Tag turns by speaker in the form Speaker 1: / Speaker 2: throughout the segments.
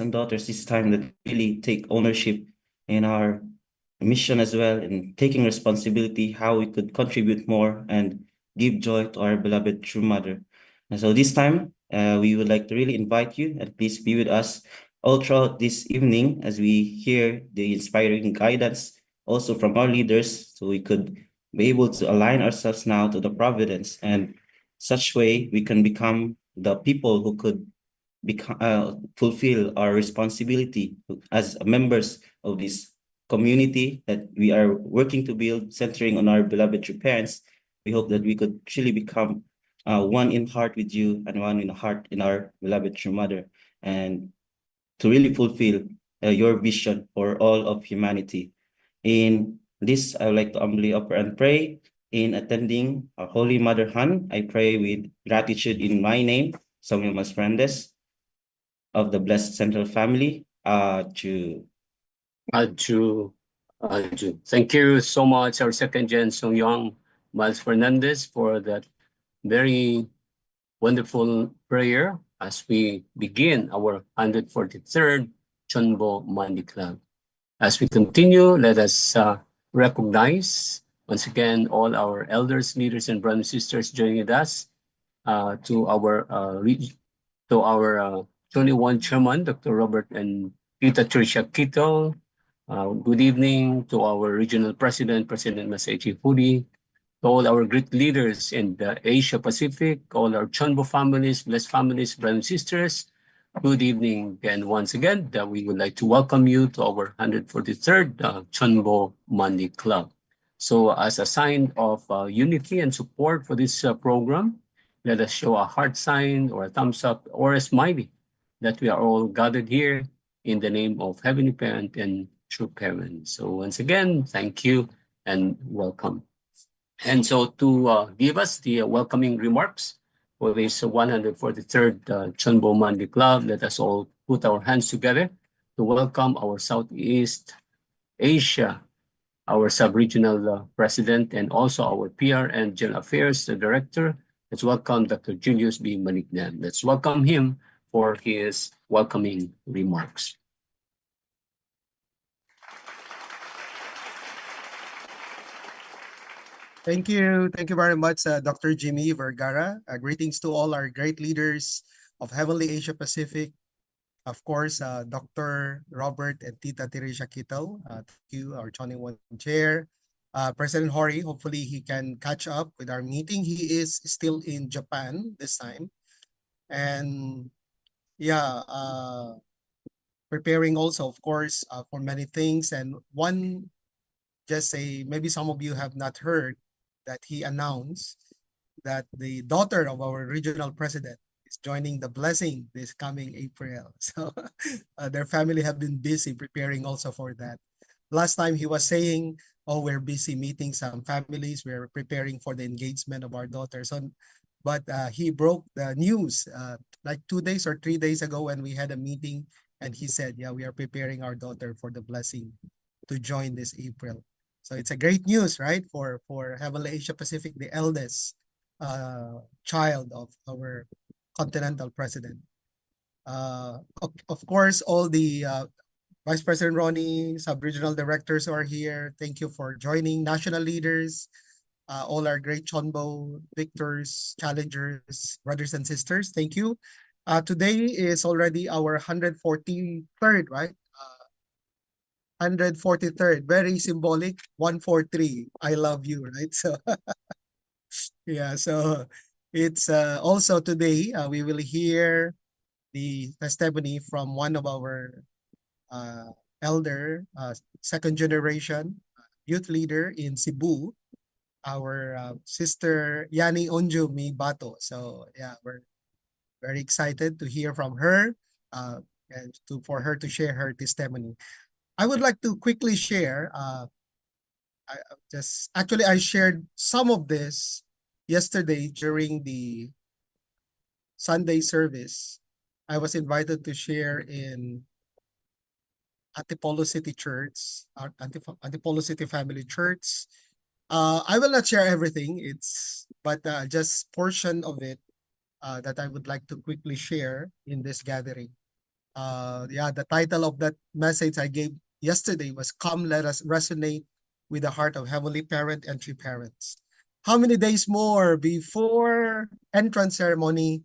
Speaker 1: and daughters this time that really take ownership in our mission as well, and taking responsibility how we could contribute more and give joy to our beloved true mother. And so this time, we would like to really invite you and please be with us all throughout this evening as we hear the inspiring guidance also from our leaders, so we could be able to align ourselves now to the providence, and such way we can become the people who could fulfill our responsibility as members of this community that we are working to build, centering on our beloved true parents. We hope that we could truly become one in heart with you and one in heart in our beloved true mother, and to really fulfill your vision for all of humanity. In this, I would like to humbly offer and pray. In attending our Holy Mother Han, I pray with gratitude in my name, Samuel Masfrandes, of the Blessed Central Family. To
Speaker 2: Aju, Thank you so much, our second gen Song Young Miles Fernandez, for that very wonderful prayer as we begin our 143rd CheonBo Monday Club. As we continue, let us recognize once again all our elders, leaders, and brothers and sisters joining us to our 21 Chairman, Dr. Robert and Tita Tricia Kito. Good evening to our Regional President, President Masaichi Fudi, to all our great leaders in the Asia Pacific, all our CheonBo families, blessed families, brothers and sisters. Good evening. And once again, we would like to welcome you to our 143rd CheonBo Monday Club. So as a sign of unity and support for this program, let us show a heart sign or a thumbs up or a smiley that we are all gathered here in the name of Heavenly Parent and True Parent. So once again, thank you and welcome. And so to give us the welcoming remarks for this 143rd CheonBo Monday Club, let us all put our hands together to welcome our Southeast Asia, our sub-regional president, and also our PR and General Affairs Director. Let's welcome Dr. Julius B. Malignan. Let's welcome him for his welcoming remarks.
Speaker 3: Thank you. Thank you very much, Dr. Jimmy Vergara. Greetings to all our great leaders of Heavenly Asia Pacific. Of course, Dr. Robert and Tita Teresia Kito. Thank you, our 21 chair. President Hori, hopefully he can catch up with our meeting. He is still in Japan this time. And yeah, preparing also, of course, for many things. And one, just say, maybe some of you have not heard that he announced that the daughter of our regional president is joining the blessing this coming April. So their family have been busy preparing also for that. Last time he was saying, oh, we're busy meeting some families. We're preparing for the engagement of our daughter. So, but he broke the news like 2 days or 3 days ago when we had a meeting, and he said, yeah, we are preparing our daughter for the blessing to join this April. So it's a great news, right? For Heavenly Asia Pacific, the eldest child of our continental president. Of course, all the Vice President Ronnie, sub-regional directors who are here, thank you for joining. National leaders, all our great CheonBo victors, challengers, brothers and sisters, thank you. Today is already our 143rd, right? 143rd, very symbolic, 143, I love you, right? So yeah, so it's also today we will hear the testimony from one of our elder, second generation youth leader in Cebu, our sister Yani Onju Mi Bato. So yeah, we're very excited to hear from her and for her to share her testimony. I would like to quickly share, I shared some of this yesterday during the Sunday service. I was invited to share in Antipolo City Church, Antipolo City Family Church. I will not share everything, but just portion of it that I would like to quickly share in this gathering. Yeah, the title of that message I gave yesterday was Come, Let Us Resonate with the Heart of Heavenly Parent and True Parents. How many days more before entrance ceremony?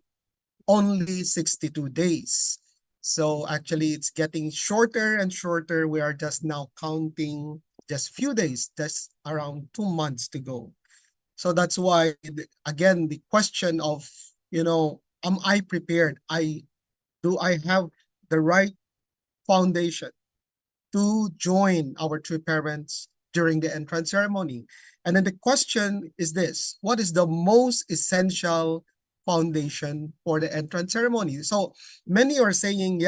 Speaker 3: Only 62 days. So actually it's getting shorter and shorter. We are just now counting just few days, just around 2 months to go. So that's why, again, the question of, am I prepared? Do I have the right foundation to join our true parents during the entrance ceremony? And then the question is this: what is the most essential foundation for the entrance ceremony? So many are saying,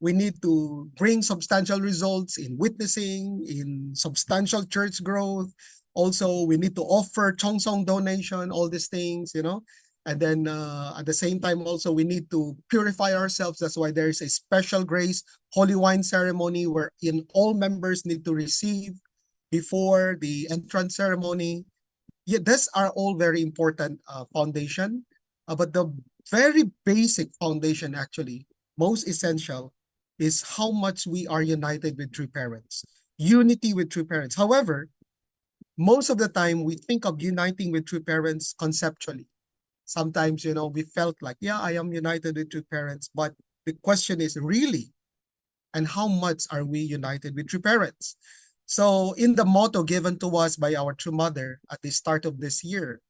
Speaker 3: we need to bring substantial results in witnessing, in substantial church growth. Also, we need to offer Chongsong donation, all these things, And then at the same time, also, we need to purify ourselves. That's why there is a special grace holy wine ceremony wherein all members need to receive before the entrance ceremony. Yeah, these are all very important foundation. But the very basic foundation, actually, most essential, is how much we are united with true parents. Unity with true parents. However, most of the time we think of uniting with true parents conceptually. Sometimes, we felt like, I am united with true parents, but the question is really, and how much are we united with true parents? So in the motto given to us by our true mother at the start of this year,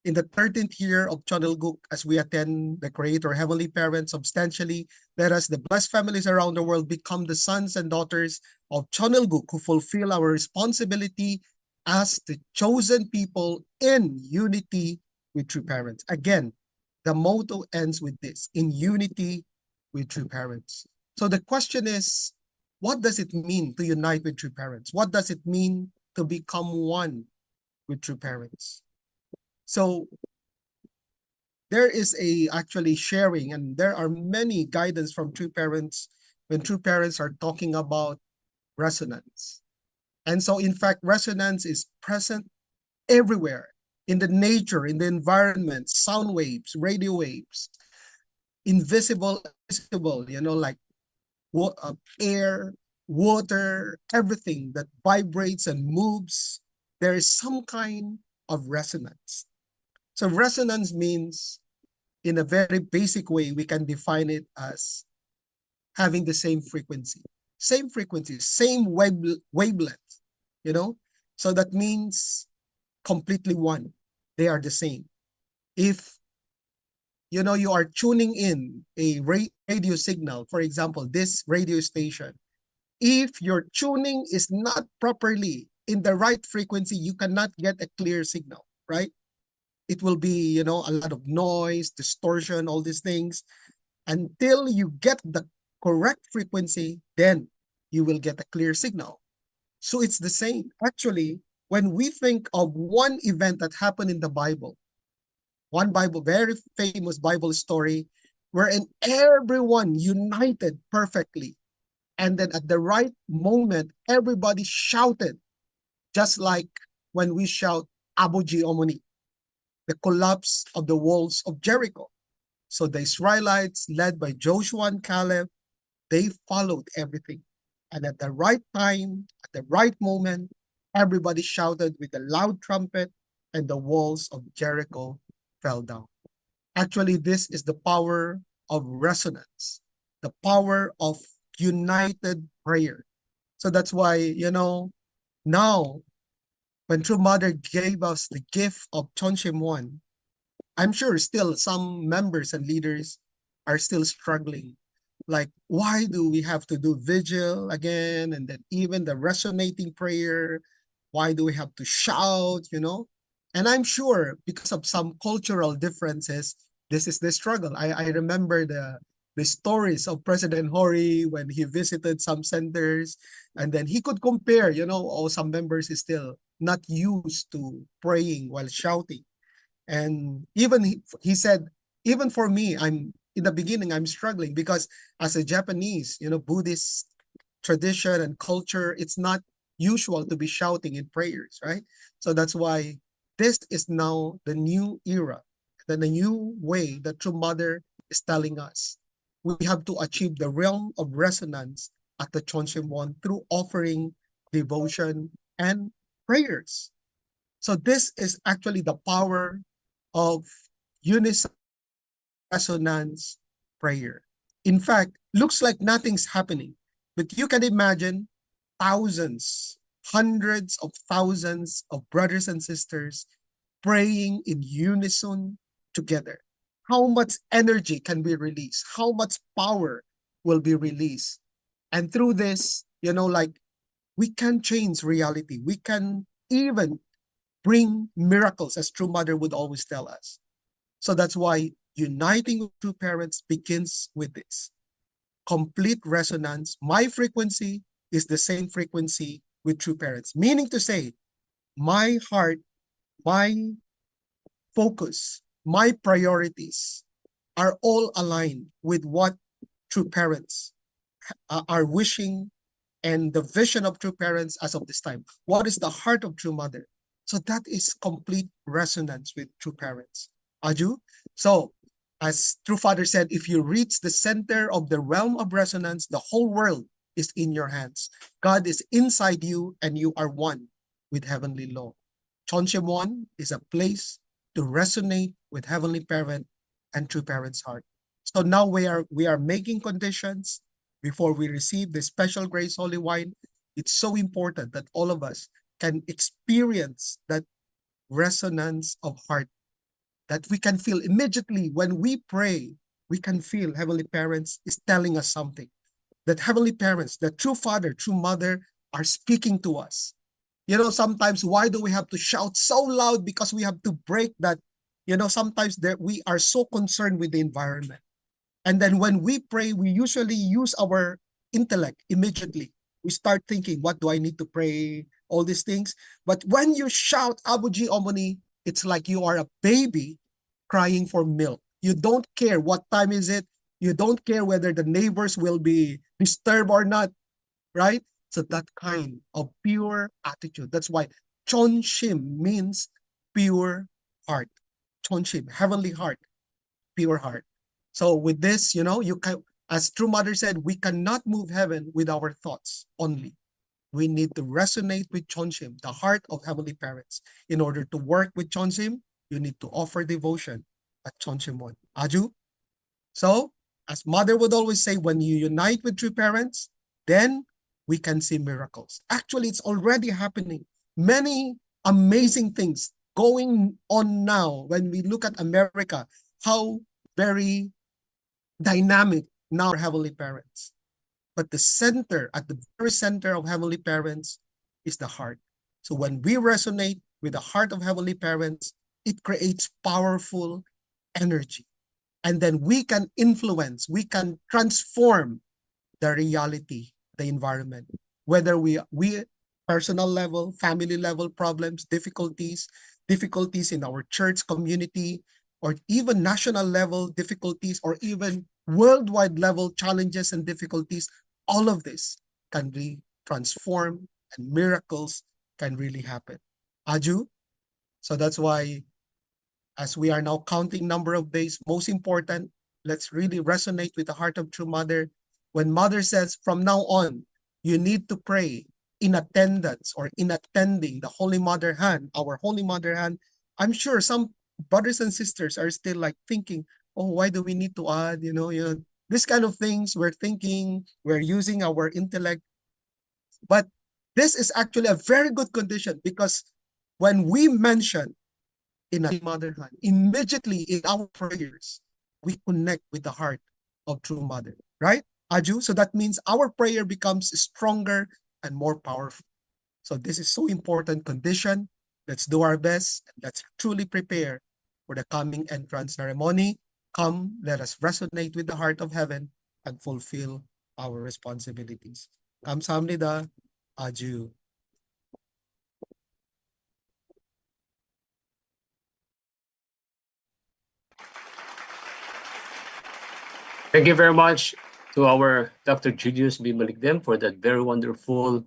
Speaker 3: in the 13th year of CheonBo, as we attend the Creator Heavenly Parent substantially, let us, the blessed families around the world, become the sons and daughters of CheonBo who fulfill our responsibility as the chosen people in unity with true parents. Again, the motto ends with this: in unity with true parents. So the question is, what does it mean to unite with true parents? What does it mean to become one with true parents? So there is actually sharing, and there are many guidance from true parents when true parents are talking about resonance. And so in fact, resonance is present everywhere in the nature, in the environment, sound waves, radio waves, invisible, visible, like air, water, everything that vibrates and moves, there is some kind of resonance. So resonance means, in a very basic way, we can define it as having the same frequency, same wavelength, So that means completely one. They are the same. If you are tuning in a radio signal, for example, this radio station, if your tuning is not properly in the right frequency, you cannot get a clear signal, right? It will be, a lot of noise, distortion, all these things. Until you get the correct frequency, then you will get a clear signal. So it's the same. Actually, when we think of one event that happened in the Bible, very famous Bible story, wherein everyone united perfectly. And then at the right moment, everybody shouted, just like when we shout Aboji Omoni, the collapse of the walls of Jericho. So the Israelites, led by Joshua and Caleb, they followed everything. And at the right time, at the right moment, everybody shouted with a loud trumpet, and the walls of Jericho fell down. Actually, this is the power of resonance, the power of united prayer. So that's why, now, when True Mother gave us the gift of Chonshim, I'm sure still some members and leaders are still struggling. Like, why do we have to do vigil again? And then even the resonating prayer, why do we have to shout, And I'm sure because of some cultural differences, this is the struggle. I remember the stories of President Hori when he visited some centers, and then he could compare, some members is still not used to praying while shouting. And even he said, even for me, in the beginning, I'm struggling because as a Japanese, Buddhist tradition and culture, it's not usual to be shouting in prayers, right? So that's why this is now the new era, the new way that True Mother is telling us. we have to achieve the realm of resonance at the CheonBo through offering devotion and prayers. So this is actually the power of unison resonance prayer. In fact, looks like nothing's happening, but you can imagine thousands, hundreds of thousands of brothers and sisters praying in unison together. How much energy can be released? How much power will be released? And through this, like we can change reality. We can even bring miracles, as True Mother would always tell us. So that's why uniting with true parents begins with this complete resonance. My frequency is the same frequency with true parents, meaning to say, my heart, my focus, my priorities are all aligned with what true parents are wishing and the vision of true parents as of this time. What is the heart of true mother? So that is complete resonance with true parents. Aju? So, as True Father said, if you reach the center of the realm of resonance, the whole world is in your hands. God is inside you and you are one with heavenly law. CheonBo is a place to resonate with heavenly parent and true parent's heart. So now we are making conditions before we receive the special grace holy wine. It's so important that all of us can experience that resonance of heart, that we can feel immediately when we pray. We can feel heavenly parents is telling us something, that heavenly parents, the true father, true mother are speaking to us. Sometimes why do we have to shout so loud? Because we have to break that. Sometimes that we are so concerned with the environment. And then when we pray, we usually use our intellect immediately. We start thinking, what do I need to pray? All these things. But when you shout Abuji Omoni, it's like you are a baby crying for milk. You don't care what time is it. You don't care whether the neighbors will be disturbed or not, right? So that kind of pure attitude. That's why Chonshim means pure heart. Chonshim, heavenly heart, pure heart. So with this, you can, as True Mother said, we cannot move heaven with our thoughts only. We need to resonate with Chonshim, the heart of heavenly parents. In order to work with Chonshim, you need to offer devotion at CheonBo. Aju? So, as Mother would always say, when you unite with true parents, then we can see miracles. Actually, it's already happening. Many amazing things going on now. When we look at America, how very dynamic now are heavenly parents. But the center, at the very center of heavenly parents is the heart. So when we resonate with the heart of heavenly parents, it creates powerful energy. And then we can influence, we can transform the reality, the environment, whether we personal level, family level problems, difficulties in our church community, or even national level difficulties, or even worldwide level challenges and difficulties. All of this can be transformed and miracles can really happen. Aju? So that's why, as we are now counting number of days, most important, let's really resonate with the heart of true mother. When mother says, from now on, you need to pray in attendance or in attending the Holy Mother hand, our Holy Mother hand, I'm sure some brothers and sisters are still like thinking, oh, why do we need to add, this kind of things we're thinking, we're using our intellect. But this is actually a very good condition, because when we mention in a mother hand, immediately in our prayers, we connect with the heart of true mother, right? Aju? So that means our prayer becomes stronger and more powerful. So this is so important condition. Let's do our best. And let's truly prepare for the coming entrance ceremony. Come, let us resonate with the heart of heaven and fulfill our responsibilities. Kamsahamnida. Aju.
Speaker 2: Thank you very much to our Dr. Julius B. Maligdem for that very wonderful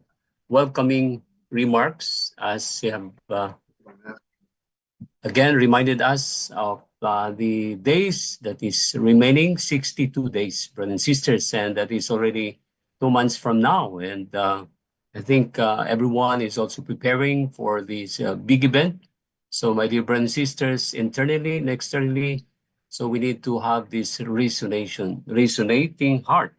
Speaker 2: welcoming remarks, as he have again reminded us of the days that is remaining, 62 days, brothers and sisters, and that is already 2 months from now. And I think everyone is also preparing for this big event. So, my dear brothers and sisters, internally and externally, so we need to have this resonating heart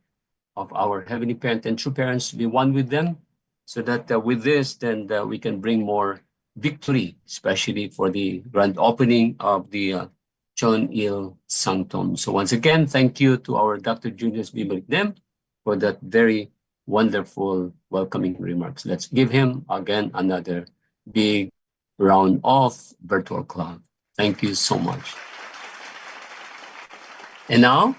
Speaker 2: of our heavenly parent and true parents, be one with them, so that with this, then we can bring more victory, especially for the grand opening of the John Il Sanctum. So once again, thank you to our Dr. Julius B. McNem for that very wonderful welcoming remarks. Let's give him again another big round of virtual clap. Thank you so much. And now,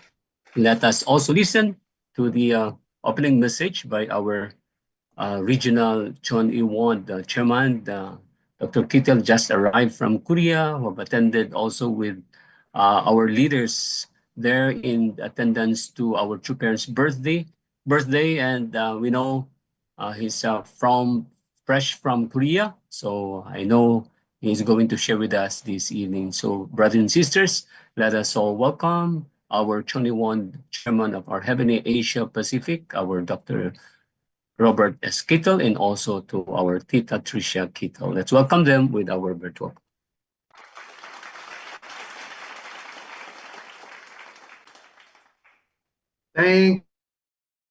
Speaker 2: let us also listen to the opening message by our regional Chon Il-won, the chairman. Dr. Kittel just arrived from Korea, who have attended also with our leaders there in attendance to our true parents' birthday, and we know he's fresh from Korea, so I know he's going to share with us this evening. So, brothers and sisters, let us all welcome our Chon Il-won, chairman of our Heavenly Asia Pacific, our Dr. Robert S. Kittel, and also to our Tita Tricia Kittel. Let's welcome them with our virtual.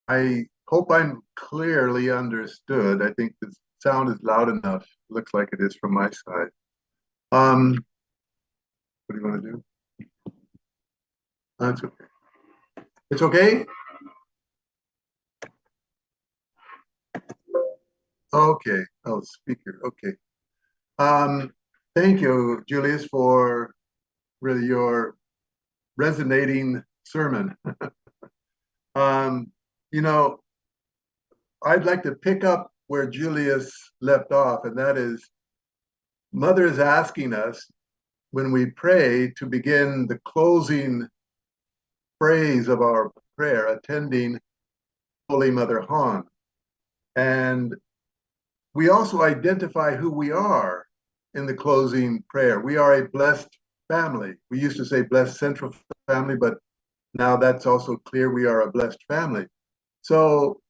Speaker 4: I hope I'm clearly understood. I think the sound is loud enough. Looks like it is from my side. What do you want to do? That's okay. It's okay? Okay. Oh, speaker. Okay. Thank you, Julius, for really your resonating sermon. You know, I'd like to pick up where Julius left off, and that is Mother is asking us when we pray to begin the closing phrase of our prayer, attending Holy Mother Han. And we also identify who we are in the closing prayer. We are a blessed family. We used to say blessed central family, but now that's also clear we are a blessed family. So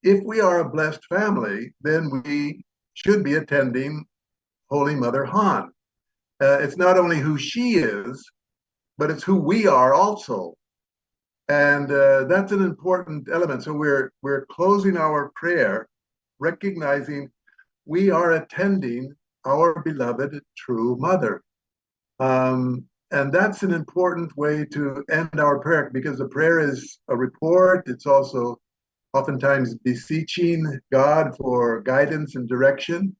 Speaker 4: if we are a blessed family, then we should be attending Holy Mother Han. It's not only who she is, but it's who we are also. And that's an important element. So we're closing our prayer, recognizing we are attending our beloved true mother. And that's an important way to end our prayer, because the prayer is a report. It's also oftentimes beseeching God for guidance and direction.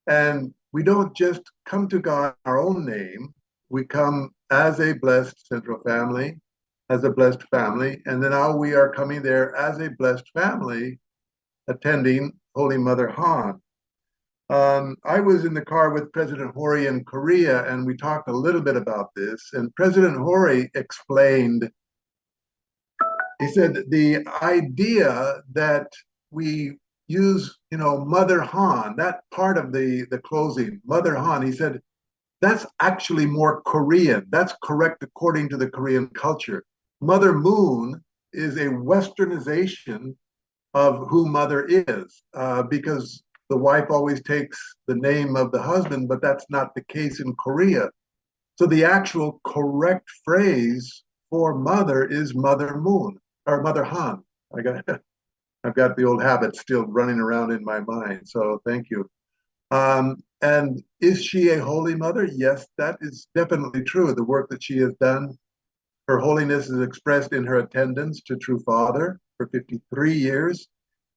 Speaker 4: And we don't just come to God in our own name. We come as a blessed central family, as a blessed family. And then now we are coming there as a blessed family, attending Holy Mother Han. I was in the car with President Hori in Korea, and we talked a little bit about this. And President Hori explained, he said, the idea that we use, Mother Han, that part of the closing, Mother Han, he said, that's actually more Korean. That's correct according to the Korean culture. Mother Moon is a westernization of who Mother is, because the wife always takes the name of the husband, but that's not the case in Korea. So the actual correct phrase for mother is Mother Moon or Mother Han. I've got the old habit still running around in my mind. So thank you. And is she a holy mother? Yes, that is definitely true. The work that she has done, her holiness is expressed in her attendance to True Father for 53 years,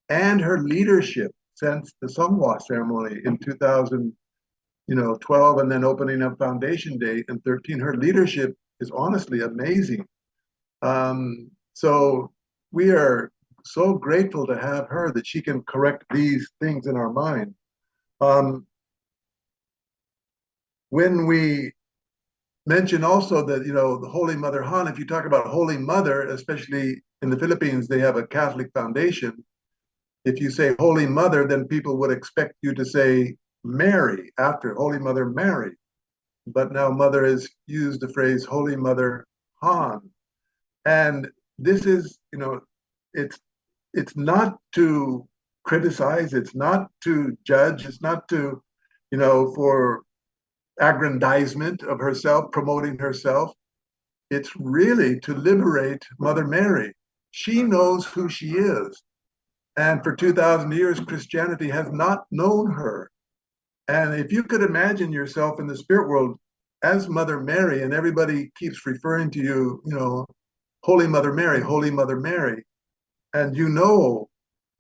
Speaker 4: and her leadership since the Songhua ceremony in 2012, and then opening up Foundation Day in 13. Her leadership is honestly amazing. So we are so grateful to have her, that she can correct these things in our mind. When we mention also that, the Holy Mother Han, if you talk about Holy Mother, especially in the Philippines, they have a Catholic foundation. If you say Holy Mother, then people would expect you to say Mary after Holy Mother Mary. but now Mother has used the phrase Holy Mother Han. And this is, it's not to criticize, it's not to judge, it's not to, for aggrandizement of herself, promoting herself. It's really to liberate Mother Mary. She knows who she is. And for 2,000 years, Christianity has not known her. And if you could imagine yourself in the spirit world as Mother Mary, and everybody keeps referring to you, Holy Mother Mary, Holy Mother Mary, and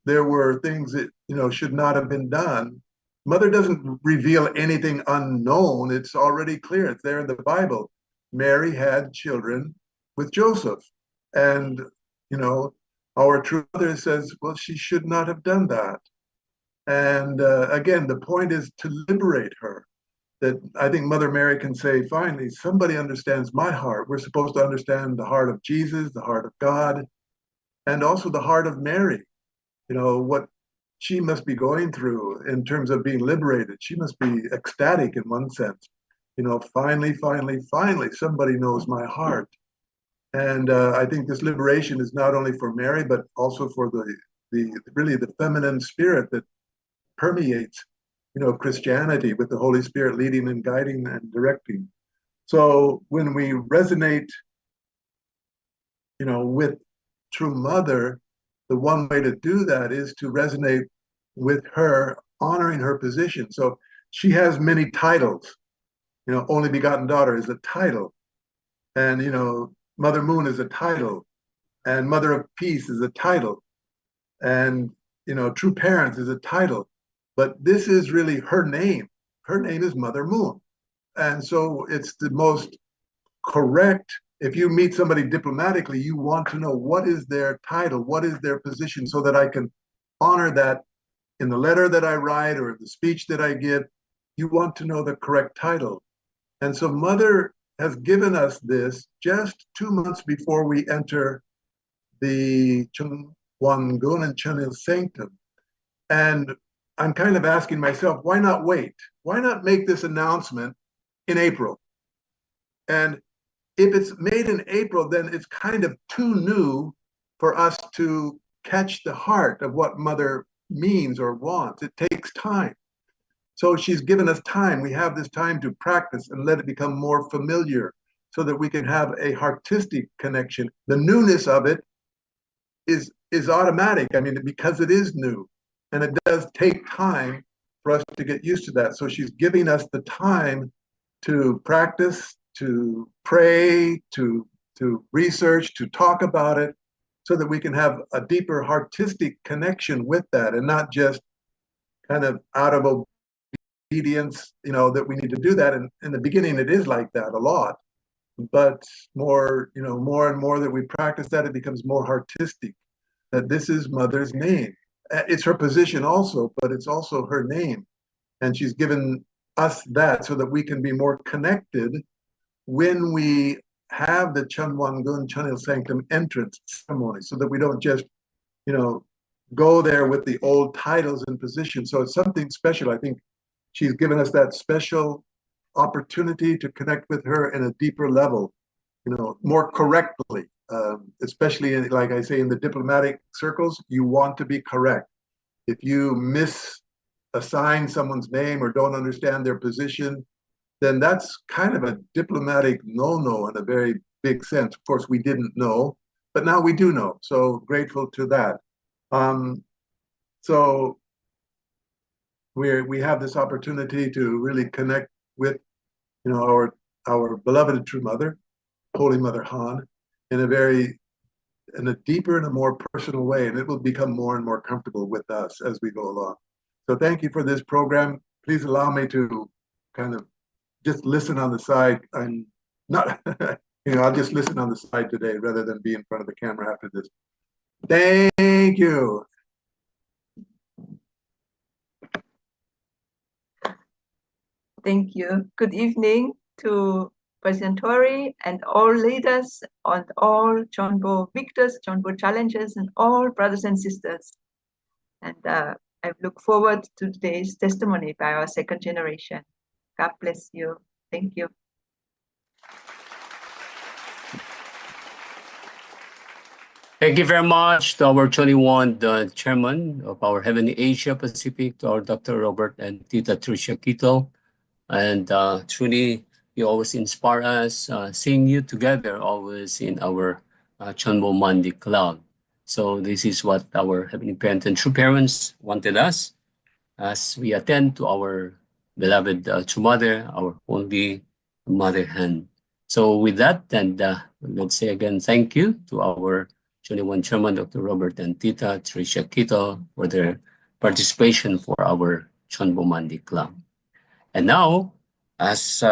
Speaker 4: there were things that, should not have been done. Mother doesn't reveal anything unknown. It's already clear. It's there in the Bible. Mary had children with Joseph. And, our true mother says, well, she should not have done that. And again, the point is to liberate her. That I think Mother Mary can say, finally, somebody understands my heart. We're supposed to understand the heart of Jesus, the heart of God, and also the heart of Mary. What she must be going through in terms of being liberated. She must be ecstatic in one sense. Finally, somebody knows my heart. And I think this liberation is not only for Mary, but also for the feminine spirit that permeates, Christianity, with the Holy Spirit leading and guiding and directing. So when we resonate, with True Mother, the one way to do that is to resonate with her, honoring her position. So she has many titles. Only Begotten Daughter is a title. And, Mother Moon is a title. And Mother of Peace is a title. And, True Parents is a title. But this is really her name. Her name is Mother Moon. And so it's the most correct. If you meet somebody diplomatically, you want to know what is their title, what is their position, so that I can honor that in the letter that I write or the speech that I give. You want to know the correct title. And so Mother has given us this just 2 months before we enter the Cheonwangun and Cheonil Sanctum. And I'm kind of asking myself, why not wait? Why not make this announcement in April? And if it's made in April, then it's kind of too new for us to catch the heart of what Mother means or wants. It takes time. So she's given us time. We have this time to practice and let it become more familiar so that we can have a heartistic connection. The newness of it is automatic. I mean, because it is new. And it does take time for us to get used to that. So she's giving us the time to practice, to pray, to research, to talk about it, so that we can have a deeper heartistic connection with that, and not just kind of out of obedience, that we need to do that. And in the beginning, it is like that a lot. But more and more that we practice that, it becomes more heartistic, that this is Mother's name. It's her position also, but it's also her name. And she's given us that so that we can be more connected when we have the Cheonwangun Cheonil Sanctum entrance ceremony, so that we don't just, go there with the old titles and positions. So it's something special. I think she's given us that special opportunity to connect with her in a deeper level, more correctly. Especially like I say, in the diplomatic circles, you want to be correct. If you misassign someone's name or don't understand their position, then that's kind of a diplomatic no-no in a very big sense. Of course, we didn't know, but now we do know. So grateful to that. So we have this opportunity to really connect with, our beloved True Mother, Holy Mother Han, in a deeper and a more personal way, and it will become more and more comfortable with us as we go along. So thank you for this program. Please allow me to kind of just listen on the side. I'm not, I'll just listen on the side today rather than be in front of the camera after this. Thank you.
Speaker 5: Thank you. Good evening to President Tori and all leaders and all CheonBo victors, CheonBo challengers, and all brothers and sisters. And I look forward to today's testimony by our second generation. God bless you. Thank you.
Speaker 2: Thank you very much to our 21, the chairman of our Heavenly Asia Pacific, to our Dr. Robert and Tita Tricia Quito. And truly, you always inspire us, seeing you together always in our CheonBo Monday Club. So this is what our Heavenly Parent and true parents wanted us as we attend to our beloved true mother, our only mother hen. So with that, and let's say again, thank you to our 21 chairman, Dr. Robert and Tita Tricia Quito, for their participation for our CheonBo Monday Club. And now, as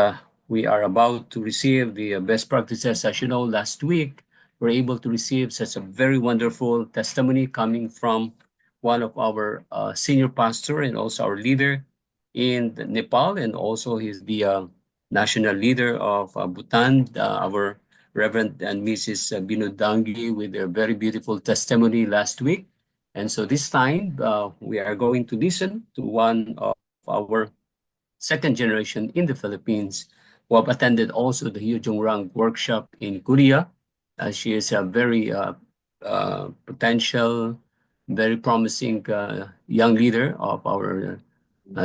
Speaker 2: we are about to receive the best practices, as you know, last week, we're able to receive such a very wonderful testimony coming from one of our senior pastor and also our leader in Nepal, and also he's the national leader of Bhutan, our Reverend and Mrs. Binodangi, with their very beautiful testimony last week. And so this time, we are going to listen to one of our second generation in the Philippines who have attended also the Hyojong workshop in Korea. She is a very potential, very promising young leader of our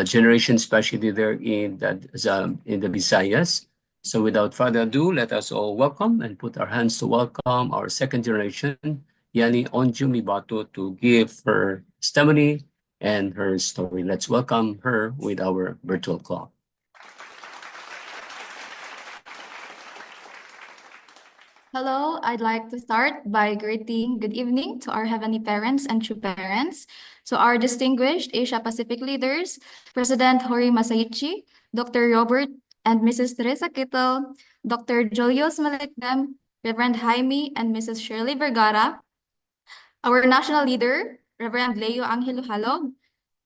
Speaker 2: generation, especially there in the Visayas. So without further ado, let us all welcome and put our hands to welcome our second generation, Yani Onju Mibato, to give her testimony and her story. Let's welcome her with our virtual call.
Speaker 6: Hello, I'd like to start by greeting good evening to our heavenly parents and true parents, to our distinguished Asia Pacific leaders, President Hori Masaichi, Dr. Robert and Mrs. Teresa Kittel, Dr. Julius Malikdem, Reverend Jaime and Mrs. Shirley Vergara, our national leader, Reverend Leo Angelo Halog,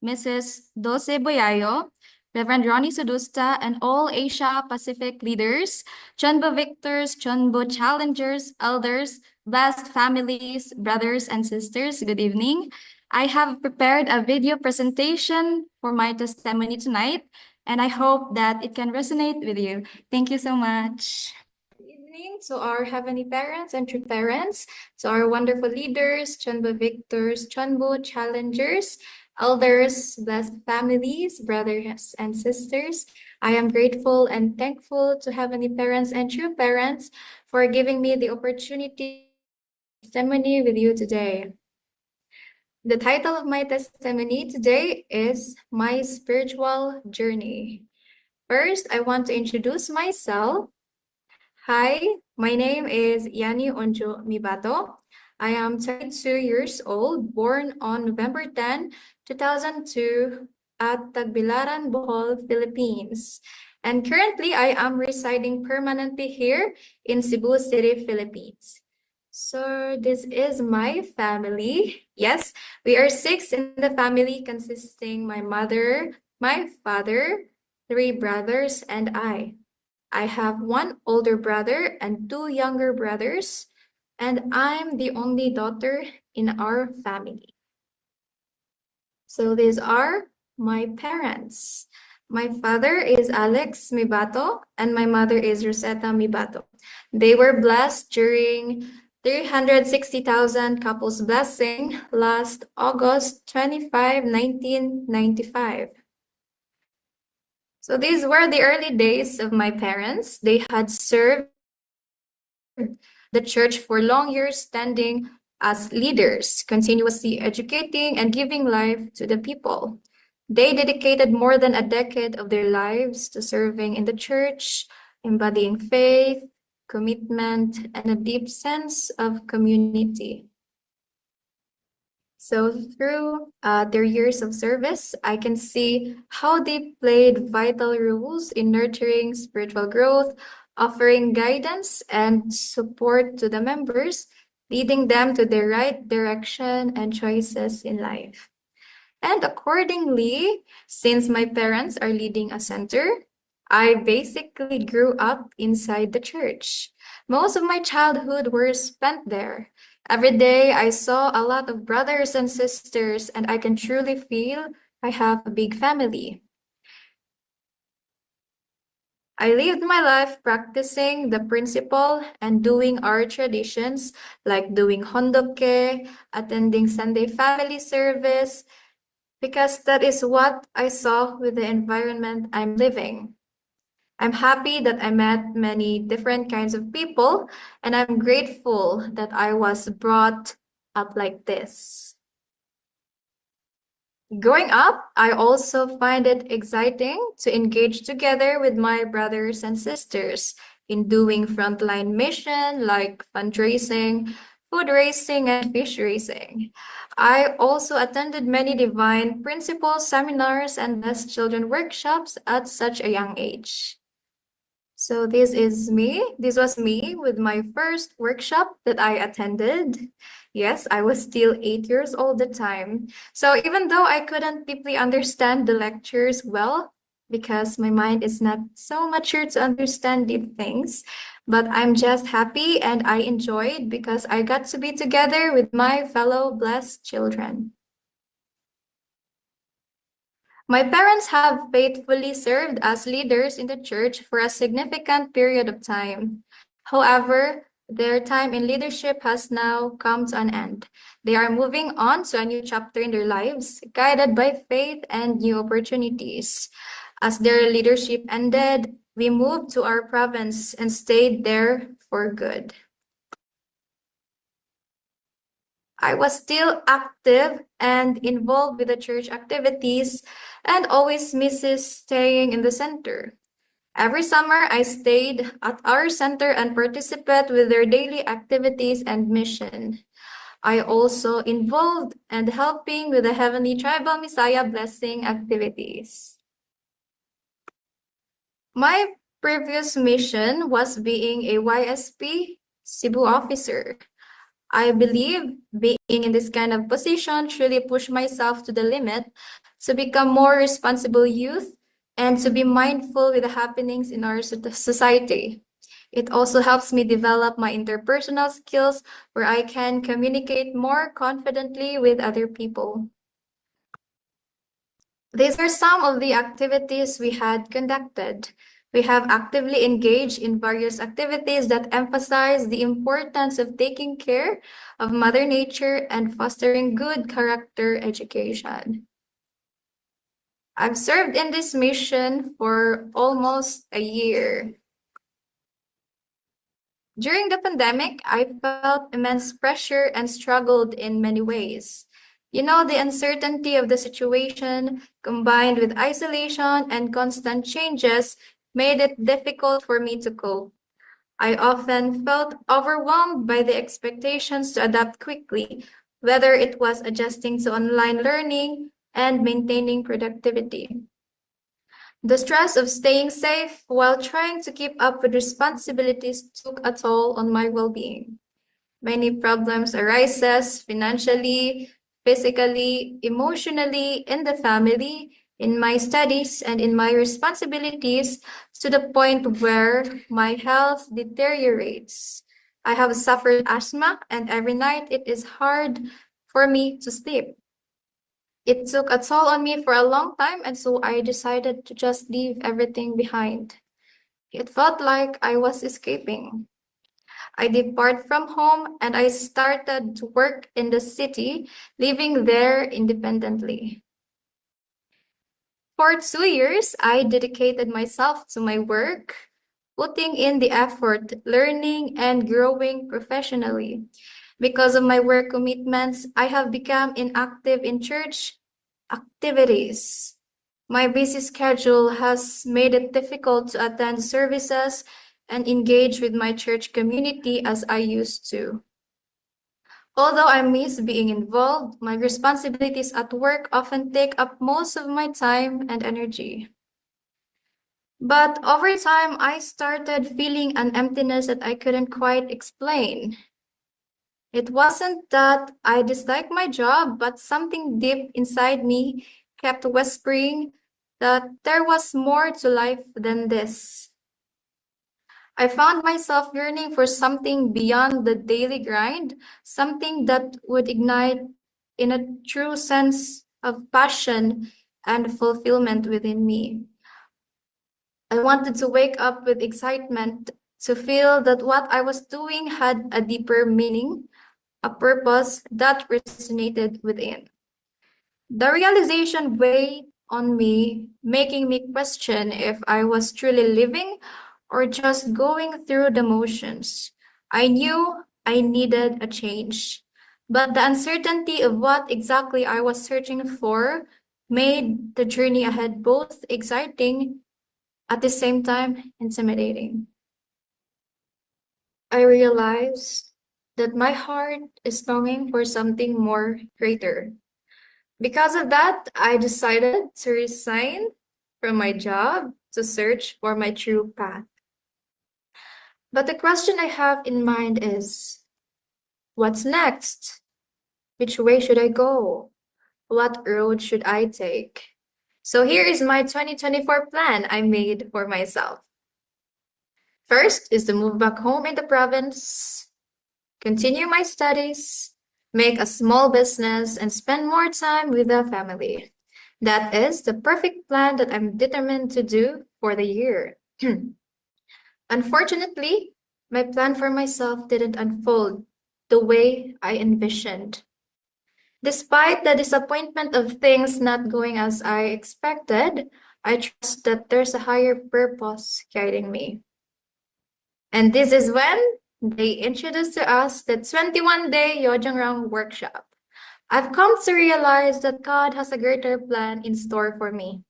Speaker 6: Mrs. Dulce Boyayo, Reverend Ronnie Sudusta, and all Asia Pacific leaders, CheonBo victors, CheonBo challengers, elders, blessed families, brothers and sisters, good evening. I have prepared a video presentation for my testimony tonight, and I hope that it can resonate with you. Thank you so much. Good evening to our heavenly parents and true parents, to our wonderful leaders, CheonBo victors, CheonBo challengers, elders, blessed families, brothers and sisters. I am grateful and thankful to heavenly parents and true parents for giving me the opportunity to testimony with you today. The title of my testimony today is My Spiritual Journey. First, I want to introduce myself. Hi, my name is Yani Onjo Mibato. I am 22 years old, born on November 10, 2002 at Tagbilaran, Bohol, Philippines. And currently, I am residing permanently here in Cebu City, Philippines. So this is my family. Yes, we are 6 in the family, consisting my mother, my father, 3 brothers, and I. I have 1 older brother and 2 younger brothers, and I'm the only daughter in our family. So these are my parents. My father is Alex Mibato, and my mother is Rosetta Mibato. They were blessed during 360,000 couples blessing last August 25, 1995. So these were the early days of my parents. They had served the church for long years, standing as leaders, continuously educating and giving life to the people. They dedicated more than a decade of their lives to serving in the church, embodying faith, commitment, and a deep sense of community. So through their years of service, I can see how they played vital roles in nurturing spiritual growth, offering guidance and support to the members, leading them to the right direction and choices in life. And accordingly, since my parents are leading a center, I basically grew up inside the church. Most of my childhood were spent there. Every day I saw a lot of brothers and sisters, and I can truly feel I have a big family. I lived my life practicing the principle and doing our traditions like doing hondoke, attending Sunday family service, because that is what I saw with the environment I'm living. I'm happy that I met many different kinds of people, and I'm grateful that I was brought up like this. Growing up, I also find it exciting to engage together with my brothers and sisters in doing frontline mission like fundraising, food raising, and fish raising. I also attended many divine principles seminars and blessed children workshops at such a young age. So this is me. This was me with my first workshop that I attended. Yes, I was still 8 years old at the time. So even though I couldn't deeply understand the lectures well, because my mind is not so mature to understand deep things, but I'm just happy and I enjoyed because I got to be together with my fellow blessed children. My parents have faithfully served as leaders in the church for a significant period of time. However, their time in leadership has now come to an end. They are moving on to a new chapter in their lives, guided by faith and new opportunities. As their leadership ended, we moved to our province and stayed there for good. I was still active and involved with the church activities and always misses staying in the center. Every summer, I stayed at our center and participated with their daily activities and mission. I also involved and helping with the Heavenly Tribal Messiah blessing activities. My previous mission was being a YSP Cebu officer. I believe being in this kind of position truly pushed myself to the limit to become more responsible youth and to be mindful with the happenings in our society. It also helps me develop my interpersonal skills where I can communicate more confidently with other people. These are some of the activities we had conducted. We have actively engaged in various activities that emphasize the importance of taking care of Mother Nature and fostering good character education. I've served in this mission for almost a year. During the pandemic, I felt immense pressure and struggled in many ways. You know, the uncertainty of the situation, combined with isolation and constant changes, made it difficult for me to cope. I often felt overwhelmed by the expectations to adapt quickly, whether it was adjusting to online learning and maintaining productivity. The stress of staying safe while trying to keep up with responsibilities took a toll on my well-being. Many problems arises financially, physically, emotionally, in the family, in my studies, and in my responsibilities to the point where my health deteriorates. I have suffered asthma, and every night it is hard for me to sleep. It took a toll on me for a long time, and so I decided to just leave everything behind. It felt like I was escaping. I depart from home and I started to work in the city, living there independently. For 2 years, I dedicated myself to my work, putting in the effort, learning and growing professionally. Because of my work commitments, I have become inactive in church activities. My busy schedule has made it difficult to attend services and engage with my church community as I used to. Although I miss being involved, my responsibilities at work often take up most of my time and energy. But over time, I started feeling an emptiness that I couldn't quite explain. It wasn't that I disliked my job, but something deep inside me kept whispering that there was more to life than this. I found myself yearning for something beyond the daily grind, something that would ignite in a true sense of passion and fulfillment within me. I wanted to wake up with excitement, to feel that what I was doing had a deeper meaning, a purpose that resonated within. The realization weighed on me, making me question if I was truly living or just going through the motions. I knew I needed a change, but the uncertainty of what exactly I was searching for made the journey ahead both exciting at the same time intimidating. I realized that my heart is longing for something more greater. Because of that, I decided to resign from my job to search for my true path. But the question I have in mind is, what's next? Which way should I go? What road should I take? So here is my 2024 plan I made for myself. First is to move back home in the province, continue my studies, make a small business, and spend more time with the family. That is the perfect plan that I'm determined to do for the year. Unfortunately, my plan for myself didn't unfold the way I envisioned. Despite the disappointment of things not going as I expected, I trust that there's a higher purpose guiding me. And this is when they introduced to us the 21-day Yojangrang workshop. I've come to realize that God has a greater plan in store for me.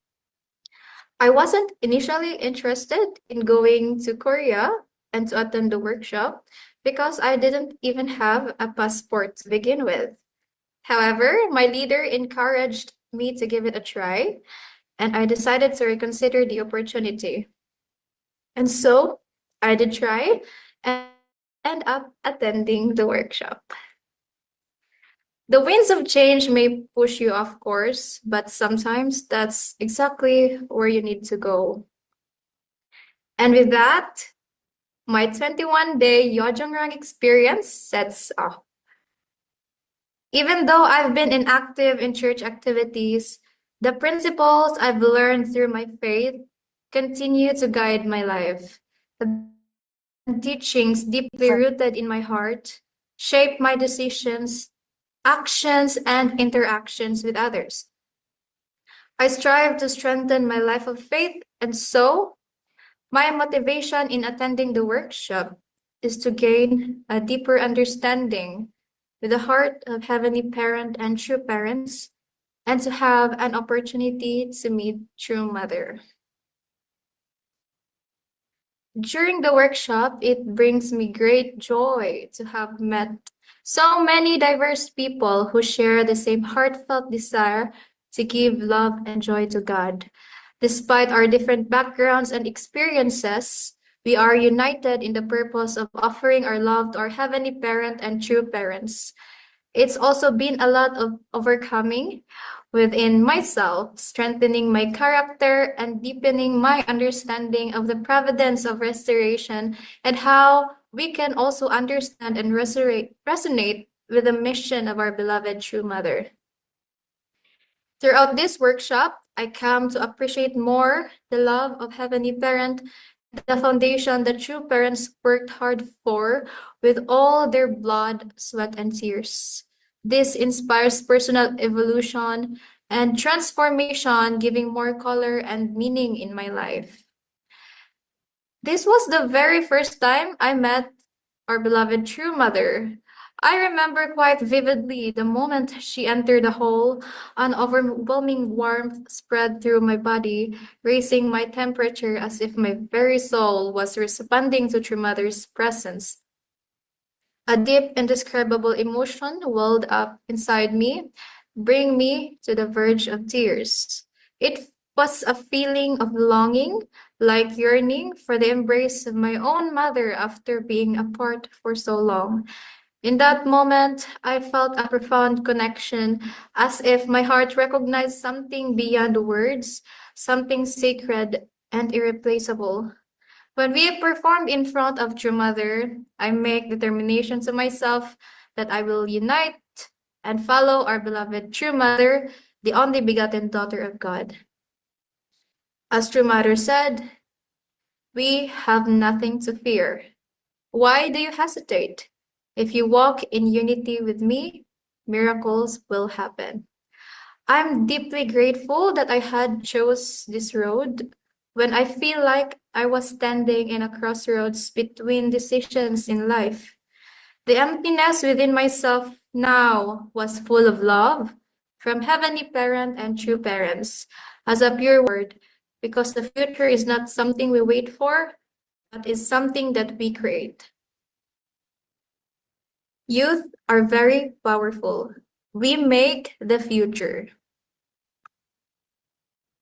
Speaker 6: I wasn't initially interested in going to Korea and to attend the workshop because I didn't even have a passport to begin with. However, my leader encouraged me to give it a try, and I decided to reconsider the opportunity. And so I did try and end up attending the workshop. The winds of change may push you off course, but sometimes that's exactly where you need to go. And with that, my 21-day Yeonjungrang experience sets off. Even though I've been inactive in church activities, the principles I've learned through my faith continue to guide my life. The teachings deeply rooted in my heart shape my decisions, actions, and interactions with others. I strive to strengthen my life of faith, and so my motivation in attending the workshop is to gain a deeper understanding with the heart of Heavenly Parent and true parents, and to have an opportunity to meet true mother. During the workshop, it brings me great joy to have met so many diverse people who share the same heartfelt desire to give love and joy to God. Despite our different backgrounds and experiences, we are united in the purpose of offering our love to our Heavenly Parent and true parents. It's also been a lot of overcoming within myself, strengthening my character and deepening my understanding of the providence of restoration and how we can also understand and resonate with the mission of our beloved true mother. Throughout this workshop, I come to appreciate more the love of Heavenly Parent, the foundation that true parents worked hard for with all their blood, sweat, and tears. This inspires personal evolution and transformation, giving more color and meaning in my life. This was the very first time I met our beloved true mother. I remember quite vividly the moment she entered the hall. An overwhelming warmth spread through my body, raising my temperature as if my very soul was responding to True Mother's presence. A deep, indescribable emotion welled up inside me, bringing me to the verge of tears. It was a feeling of longing, like yearning for the embrace of my own mother after being apart for so long. In that moment, I felt a profound connection, as if my heart recognized something beyond words, something sacred and irreplaceable. When we performed in front of True Mother, I make determination to myself that I will unite and follow our beloved True Mother, the only begotten daughter of God. As True Mother said, We have nothing to fear. Why do you hesitate? If you walk in unity with me, miracles will happen. I'm deeply grateful that I had chose this road when I feel like I was standing in a crossroads between decisions in life. The emptiness within myself now was full of love from Heavenly Parent and true parents as a pure word, because the future is not something we wait for, but is something that we create. Youth are very powerful. We make the future.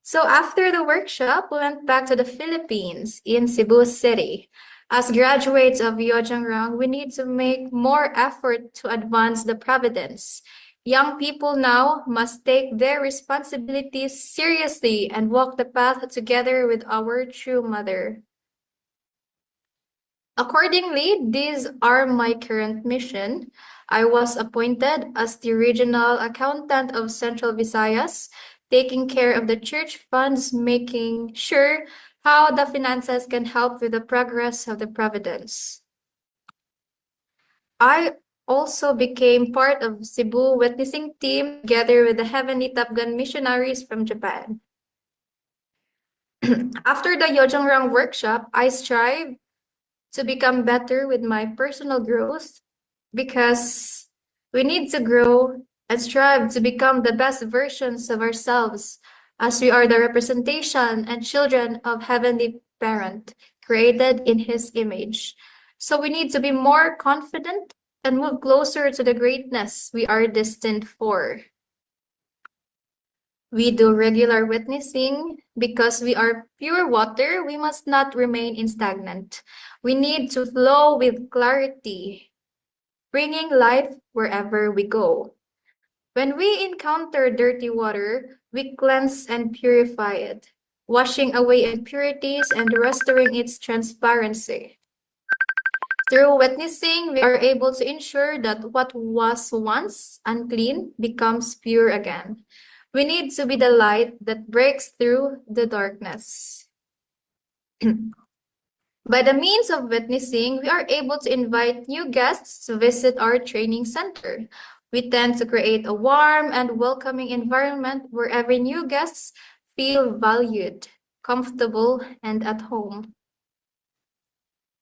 Speaker 6: So after the workshop, we went back to the Philippines in Cebu City. As graduates of Yojangrang, we need to make more effort to advance the providence. Young people now must take their responsibilities seriously and walk the path together with our true mother. Accordingly, these are my current mission. I was appointed as the regional accountant of Central Visayas, taking care of the church funds, making sure how the finances can help with the progress of the providence. I also became part of Cebu witnessing team together with the Heavenly Top Gun missionaries from Japan. After the Yojangrang workshop, I strive to become better with my personal growth because we need to grow and strive to become the best versions of ourselves as we are the representation and children of Heavenly Parent created in His image. So we need to be more confident and move closer to the greatness we are destined for. We do regular witnessing because we are pure water. We must not remain stagnant. We need to flow with clarity, bringing life wherever we go. When we encounter dirty water, we cleanse and purify it, washing away impurities and restoring its transparency. Through witnessing, we are able to ensure that what was once unclean becomes pure again. We need to be the light that breaks through the darkness. By the means of witnessing, we are able to invite new guests to visit our training center. We tend to create a warm and welcoming environment where every new guests feel valued, comfortable, and at home.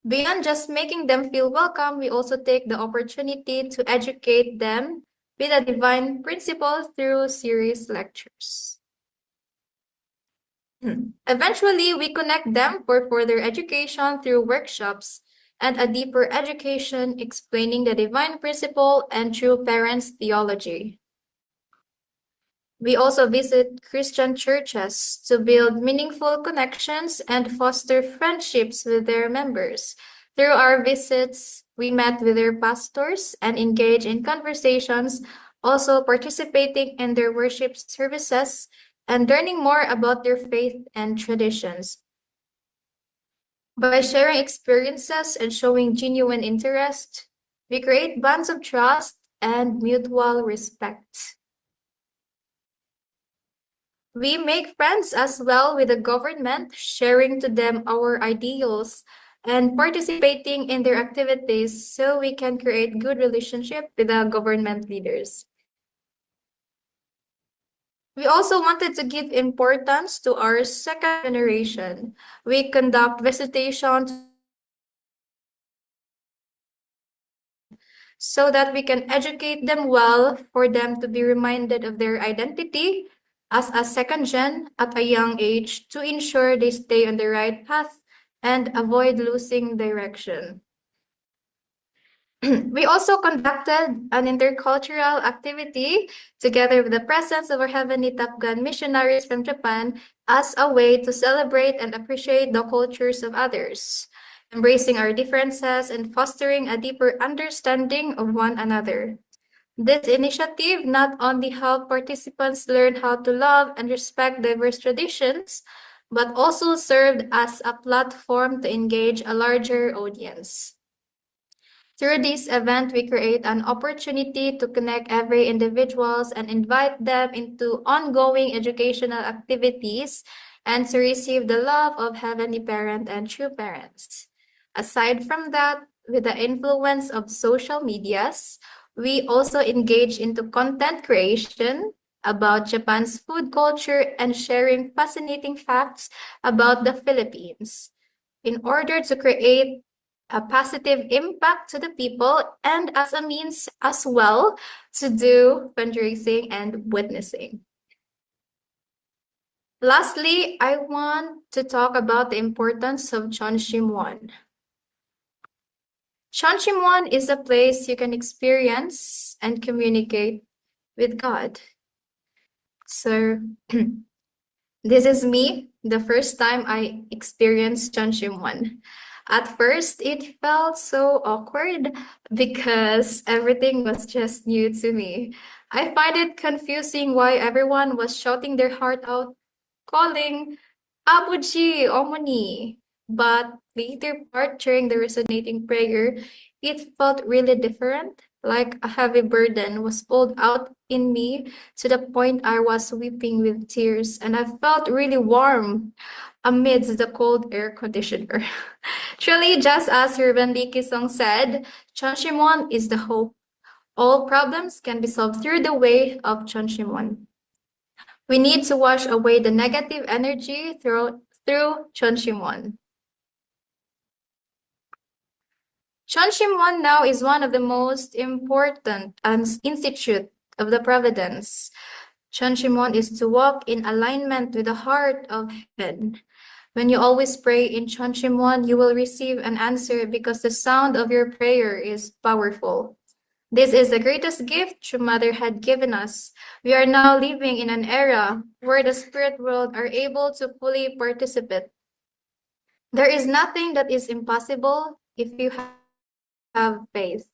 Speaker 6: Beyond just making them feel welcome, we also take the opportunity to educate them with the divine principles through series lectures. Eventually, we connect them for further education through workshops and a deeper education explaining the divine principle and true parents' theology. We also visit Christian churches to build meaningful connections and foster friendships with their members. Through our visits, we met with their pastors and engaged in conversations, also participating in their worship services and learning more about their faith and traditions. By sharing experiences and showing genuine interest, we create bonds of trust and mutual respect. We make friends as well with the government, sharing to them our ideals and participating in their activities so we can create good relationship with the government leaders. We also wanted to give importance to our second generation. We conduct visitation so that we can educate them well for them to be reminded of their identity as a second gen at a young age to ensure they stay on the right path and avoid losing direction. We also conducted an intercultural activity together with the presence of our Heavenly Top Gun missionaries from Japan as a way to celebrate and appreciate the cultures of others, embracing our differences and fostering a deeper understanding of one another. This initiative not only helped participants learn how to love and respect diverse traditions, but also served as a platform to engage a larger audience. Through this event, we create an opportunity to connect every individuals and invite them into ongoing educational activities and to receive the love of Heavenly Parent and true parents. Aside from that, with the influence of social medias, we also engage into content creation about Japan's food culture and sharing fascinating facts about the Philippines in order to create a positive impact to the people and as a means as well to do fundraising and witnessing. Lastly, I want to talk about the importance of Cheonshimwon. Cheonshimwon is a place you can experience and communicate with God. So this is me, the first time I experienced Cheonshimwon. At first, it felt so awkward because everything was just new to me. I find it confusing why everyone was shouting their heart out, calling Abuji, Omoni. But later part during the resonating prayer, it felt really different, like a heavy burden was pulled out in me to the point I was weeping with tears, and I felt really warm amidst the cold air conditioner. Truly, just as Ruben Likisong said, Cheonshimwon is the hope. All problems can be solved through the way of Cheonshimwon. We need to wash away the negative energy through Cheonshimwon. Cheonshimwon now is one of the most important institute of the Providence. Cheonshimwon is to walk in alignment with the heart of heaven. When you always pray in Cheonshimwon, you will receive an answer because the sound of your prayer is powerful. This is the greatest gift True Mother had given us. We are now living in an era where the spirit world are able to fully participate. There is nothing that is impossible if you have faith.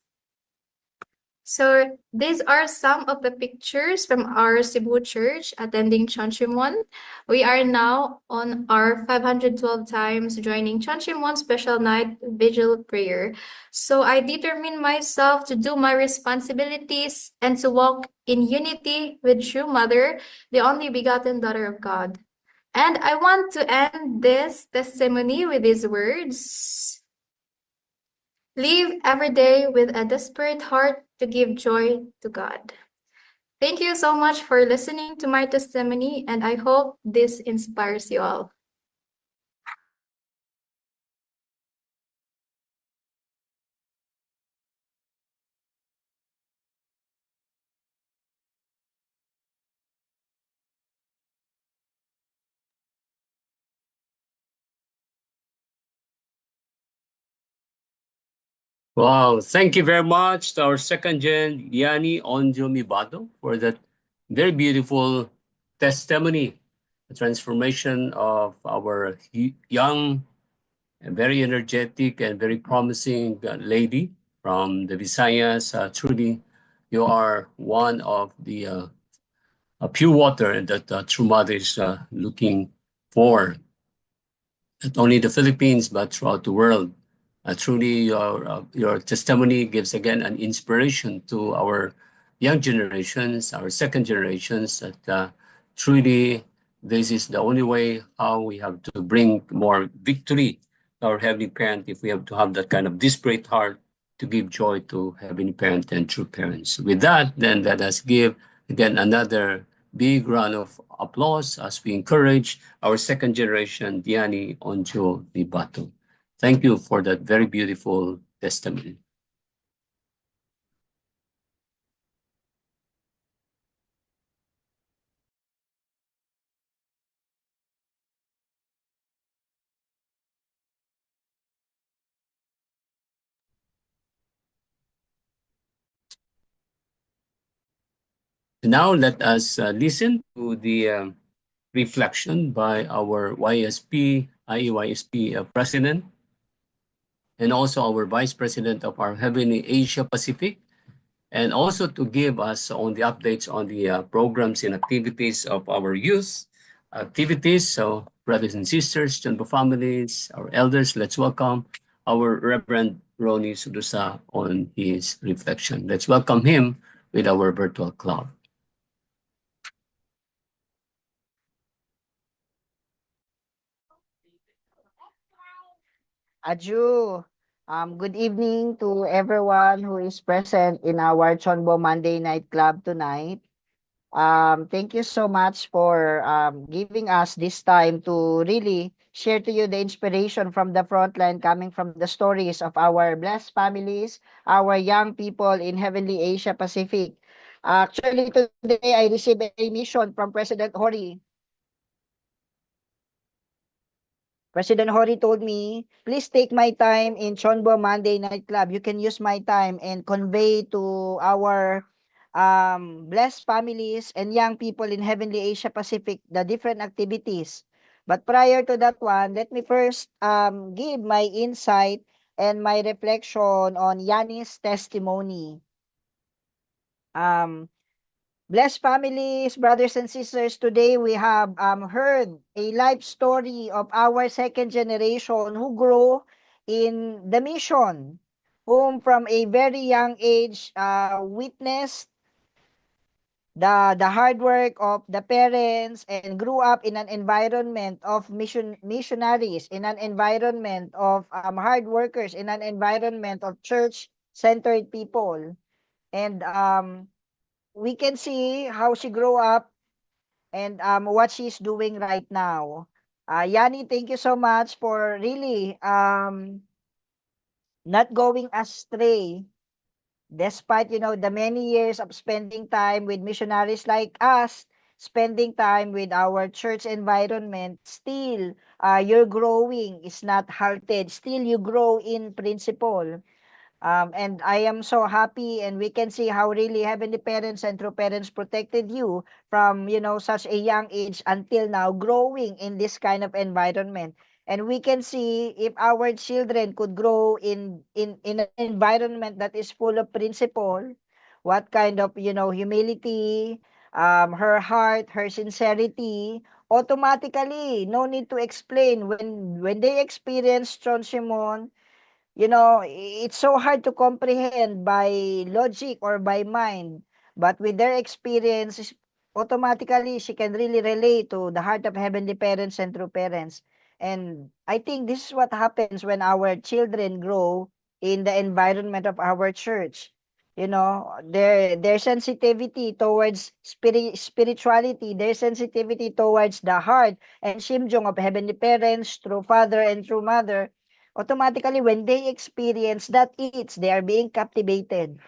Speaker 6: So these are some of the pictures from our Cebu church attending Cheonshimwon. We are now on our 512 times joining Cheonshimwon special night vigil prayer. So I determine myself to do my responsibilities and to walk in unity with True Mother, the only begotten daughter of God. And I want to end this testimony with these words. Live every day with a desperate heart to give joy to God. Thank you so much for listening to my testimony, and I hope this inspires you all.
Speaker 2: Wow, thank you very much to our second gen, Yanni Onjo Mibado, for that very beautiful testimony, the transformation of our young and very energetic and very promising lady from the Visayas. Truly, you are one of the pure water that True Mother is looking for, not only the Philippines, but throughout the world. Truly, your testimony gives again an inspiration to our young generations, our second generations, that truly this is the only way how we have to bring more victory to our Heavenly Parent if we have to have that kind of desperate heart to give joy to Heavenly Parent and true parents. With that, then let us give again another big round of applause as we encourage our second generation, Diani Onjo Libato. Thank you for that very beautiful testimony. Now let us listen to the reflection by our YSP, IEYSP President, and also our Vice President of our Heavenly Asia Pacific, and also to give us on the updates on the programs and activities of our youth activities. So brothers and sisters, CheonBo families, our elders, let's welcome our Reverend Ronnie Sudusa on his reflection. Let's welcome him with our virtual club.
Speaker 7: Aju. Good evening to everyone who is present in our CheonBo Monday Night Club tonight. Thank you so much for giving us this time to really share to you the inspiration from the front line coming from the stories of our blessed families, our young people in Heavenly Asia Pacific. Actually, today I received a mission from President Hori. President Hori told me, please take my time in Chonbo Monday Night Club. You can use my time and convey to our blessed families and young people in Heavenly Asia Pacific the different activities. But prior to that one, let me first give my insight and my reflection on Yanni's testimony. Um, Blessed families, brothers and sisters, today we have heard a life story of our second generation who grew in the mission, whom from a very young age witnessed the hard work of the parents and grew up in an environment of missionaries, in an environment of hard workers, in an environment of church-centered people. And we can see how she grew up and what she's doing right now. Yani, thank you so much for really not going astray despite the many years of spending time with missionaries like us, spending time with our church environment. Still you're growing, is not halted, still you grow in principle. And I am so happy, and we can see how really heavenly parents and true parents protected you from, such a young age until now, growing in this kind of environment. And we can see if our children could grow in an environment that is full of principle, what kind of, humility, her heart, her sincerity, automatically, no need to explain when they experience Chon Shimon, it's so hard to comprehend by logic or by mind, but with their experience, automatically she can really relate to the heart of heavenly parents and true parents. And I think this is what happens when our children grow in the environment of our church. Their sensitivity towards spirituality, their sensitivity towards the heart and shimjong of heavenly parents, true father and true mother, automatically when they experience that, they are being captivated.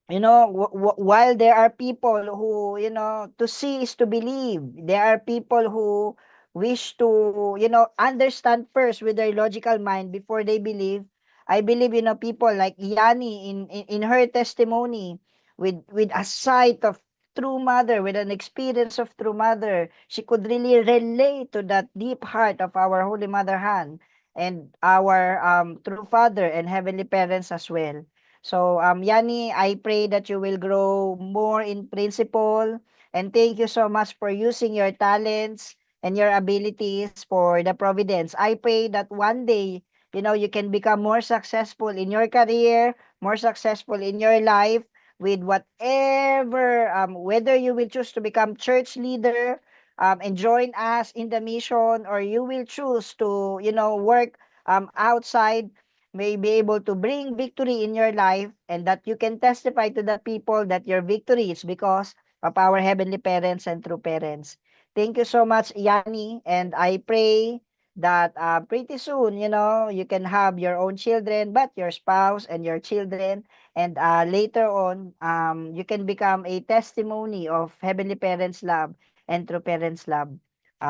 Speaker 7: While there are people who, to see is to believe, there are people who wish to, understand first with their logical mind before they believe. I believe, people like Yani in her testimony, with a sight of true mother, with an experience of true mother, she could really relate to that deep heart of our Holy Mother Han and our true Father and Heavenly Parents as well. So, Yani, I pray that you will grow more in principle. And thank you so much for using your talents and your abilities for the providence. I pray that one day, you can become more successful in your career, more successful in your life with whatever, whether you will choose to become church leader and join us in the mission, or you will choose to, work outside, may be able to bring victory in your life, and that you can testify to the people that your victory is because of our heavenly parents and true parents. Thank you so much, Yani, and I pray that pretty soon, you can have your own children, but your spouse and your children, and later on, you can become a testimony of heavenly parents' love and true parents' love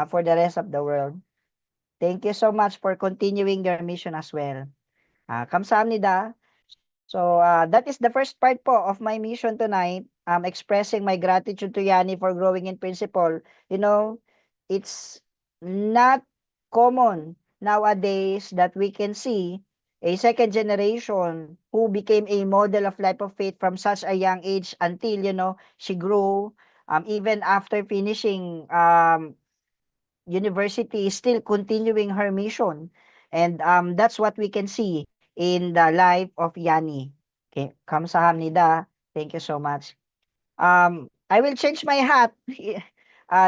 Speaker 7: for the rest of the world. Thank you so much for continuing your mission as well. 감사합니다. So that is the first part po of my mission tonight. Expressing my gratitude to Yani for growing in principle. It's not common nowadays that we can see a second generation who became a model of life of faith from such a young age until, she grew, even after finishing university, is still continuing her mission. And that's what we can see in the life of Yani. Okay, 감사합니다. Thank you so much. I will change my hat.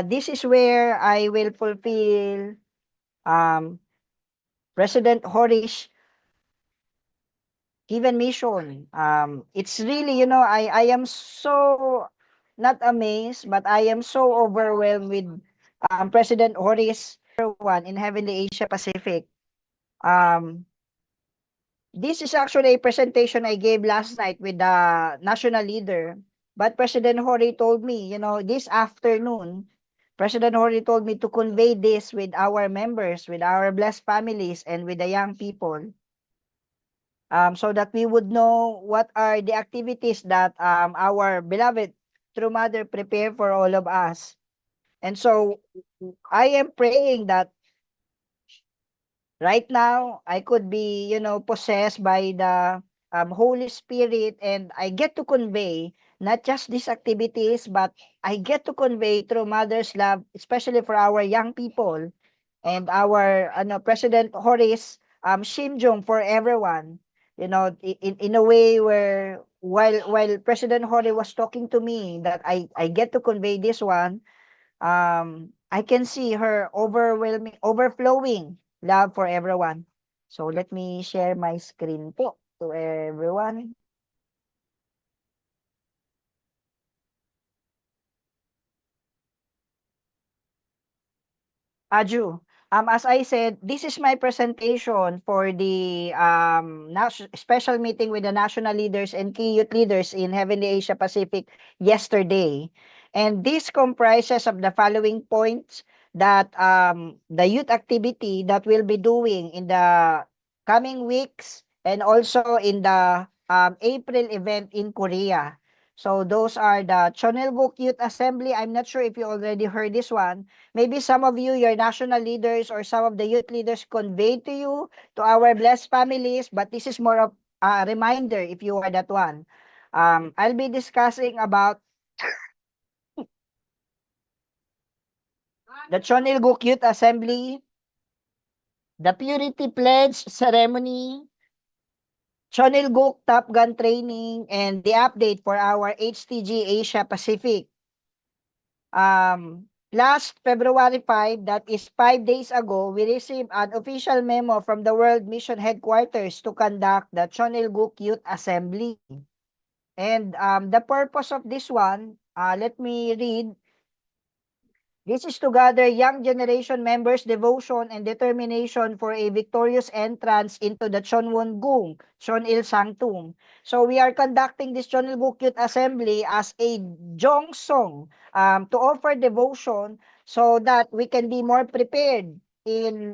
Speaker 7: This is where I will fulfill um President Horish given mission. It's really, I am so not amazed, but I am so overwhelmed with President Horish one in Heavenly Asia Pacific. This is actually a presentation I gave last night with the national leader. But President Hori told me, this afternoon, President Hori told me to convey this with our members, with our blessed families, and with the young people. So that we would know what are the activities that our beloved True Mother prepare for all of us. And so I am praying that right now I could be, possessed by the Holy Spirit, and I get to convey not just these activities, but I get to convey through Mother's love, especially for our young people and our President Horace Shimjong for everyone. In a way where while President Hori was talking to me, that I get to convey this one, I can see her overflowing love for everyone. So let me share my screen po to everyone. Aju, as I said, this is my presentation for the special meeting with the national leaders and key youth leaders in Heavenly Asia Pacific yesterday. And this comprises of the following points that the youth activity that we'll be doing in the coming weeks and also in the April event in Korea. So those are the CheonBo Youth Assembly. I'm not sure if you already heard this one. Maybe some of you, your national leaders or some of the youth leaders conveyed to you, to our blessed families, but this is more of a reminder if you are that one. I'll be discussing about the CheonBo Youth Assembly, the Purity Pledge Ceremony, CheonBo Top Gun Training, and the update for our HTG Asia Pacific. Last February 5, that is 5 days ago, we received an official memo from the World Mission Headquarters to conduct the CheonBo Youth Assembly. And the purpose of this one, let me read. This is to gather young generation members' devotion and determination for a victorious entrance into the Chonwon-gung, Chonil Sangtung. So we are conducting this Chonil Youth Assembly as a Jongsong to offer devotion so that we can be more prepared in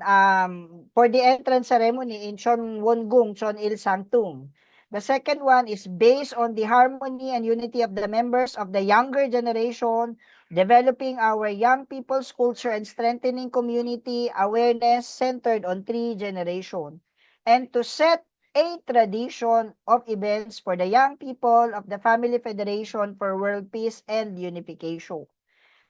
Speaker 7: for the entrance ceremony in Chonwon-gung, Chonil Sangtung. The second one is based on the harmony and unity of the members of the younger generation, developing our young people's culture and strengthening community awareness centered on 3 generations, and to set a tradition of events for the young people of the Family Federation for World Peace and Unification.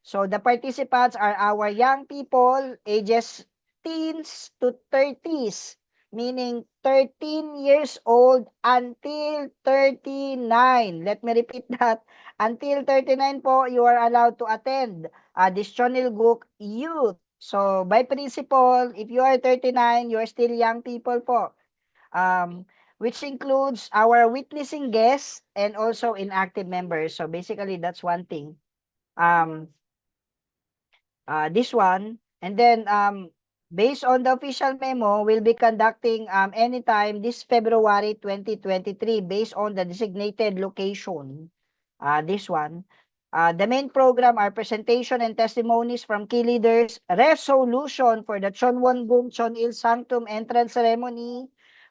Speaker 7: So the participants are our young people, ages teens to 30s, meaning 13 years old until 39. Let me repeat that. Until 39 po, you are allowed to attend this CheonBo Youth. So by principle, if you are 39, you are still young people po. Which includes our witnessing guests and also inactive members. So basically, that's one thing. This one. And then, based on the official memo, we'll be conducting anytime this February 2023 based on the designated location. This one. The main program are presentation and testimonies from key leaders, resolution for the Chonwon-gung Chonil Sanctum entrance ceremony,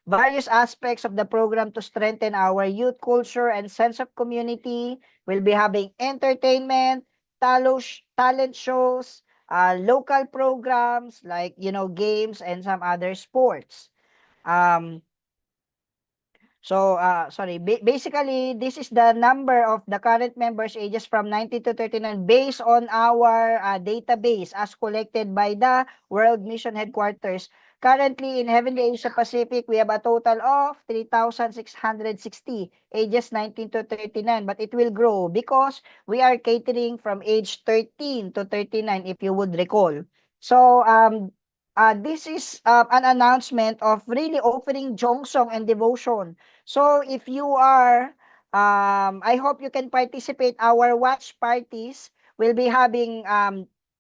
Speaker 7: various aspects of the program to strengthen our youth culture and sense of community. We'll be having entertainment, talent shows, local programs like, games and some other sports. Basically, this is the number of the current members ages from 90 to 39 based on our database as collected by the World Mission Headquarters. Currently, in Heavenly Asia Pacific, we have a total of 3,660 ages 19 to 39, but it will grow because we are catering from age 13 to 39, if you would recall. So, this is an announcement of really offering Jongsong and devotion. So if you are, I hope you can participate. Our watch parties will be having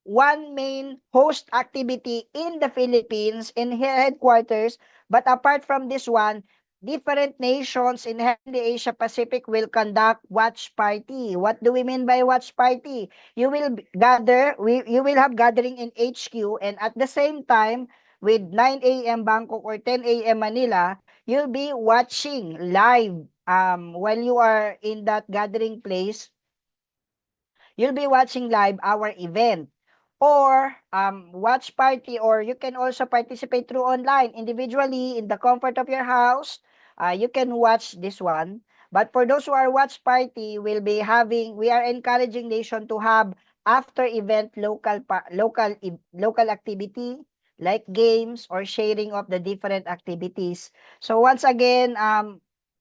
Speaker 7: one main host activity in the Philippines in headquarters. But apart from this one, different nations in Heavenly Asia Pacific will conduct watch party. What do we mean by watch party? You will you will have gathering in HQ, and at the same time with 9 a.m. Bangkok or 10 a.m. Manila, you'll be watching live while you are in that gathering place. You'll be watching live our event or watch party, or you can also participate through online individually in the comfort of your house. You can watch this one. But for those who are watch party, we are encouraging nation to have after event local activity like games or sharing of the different activities. So once again,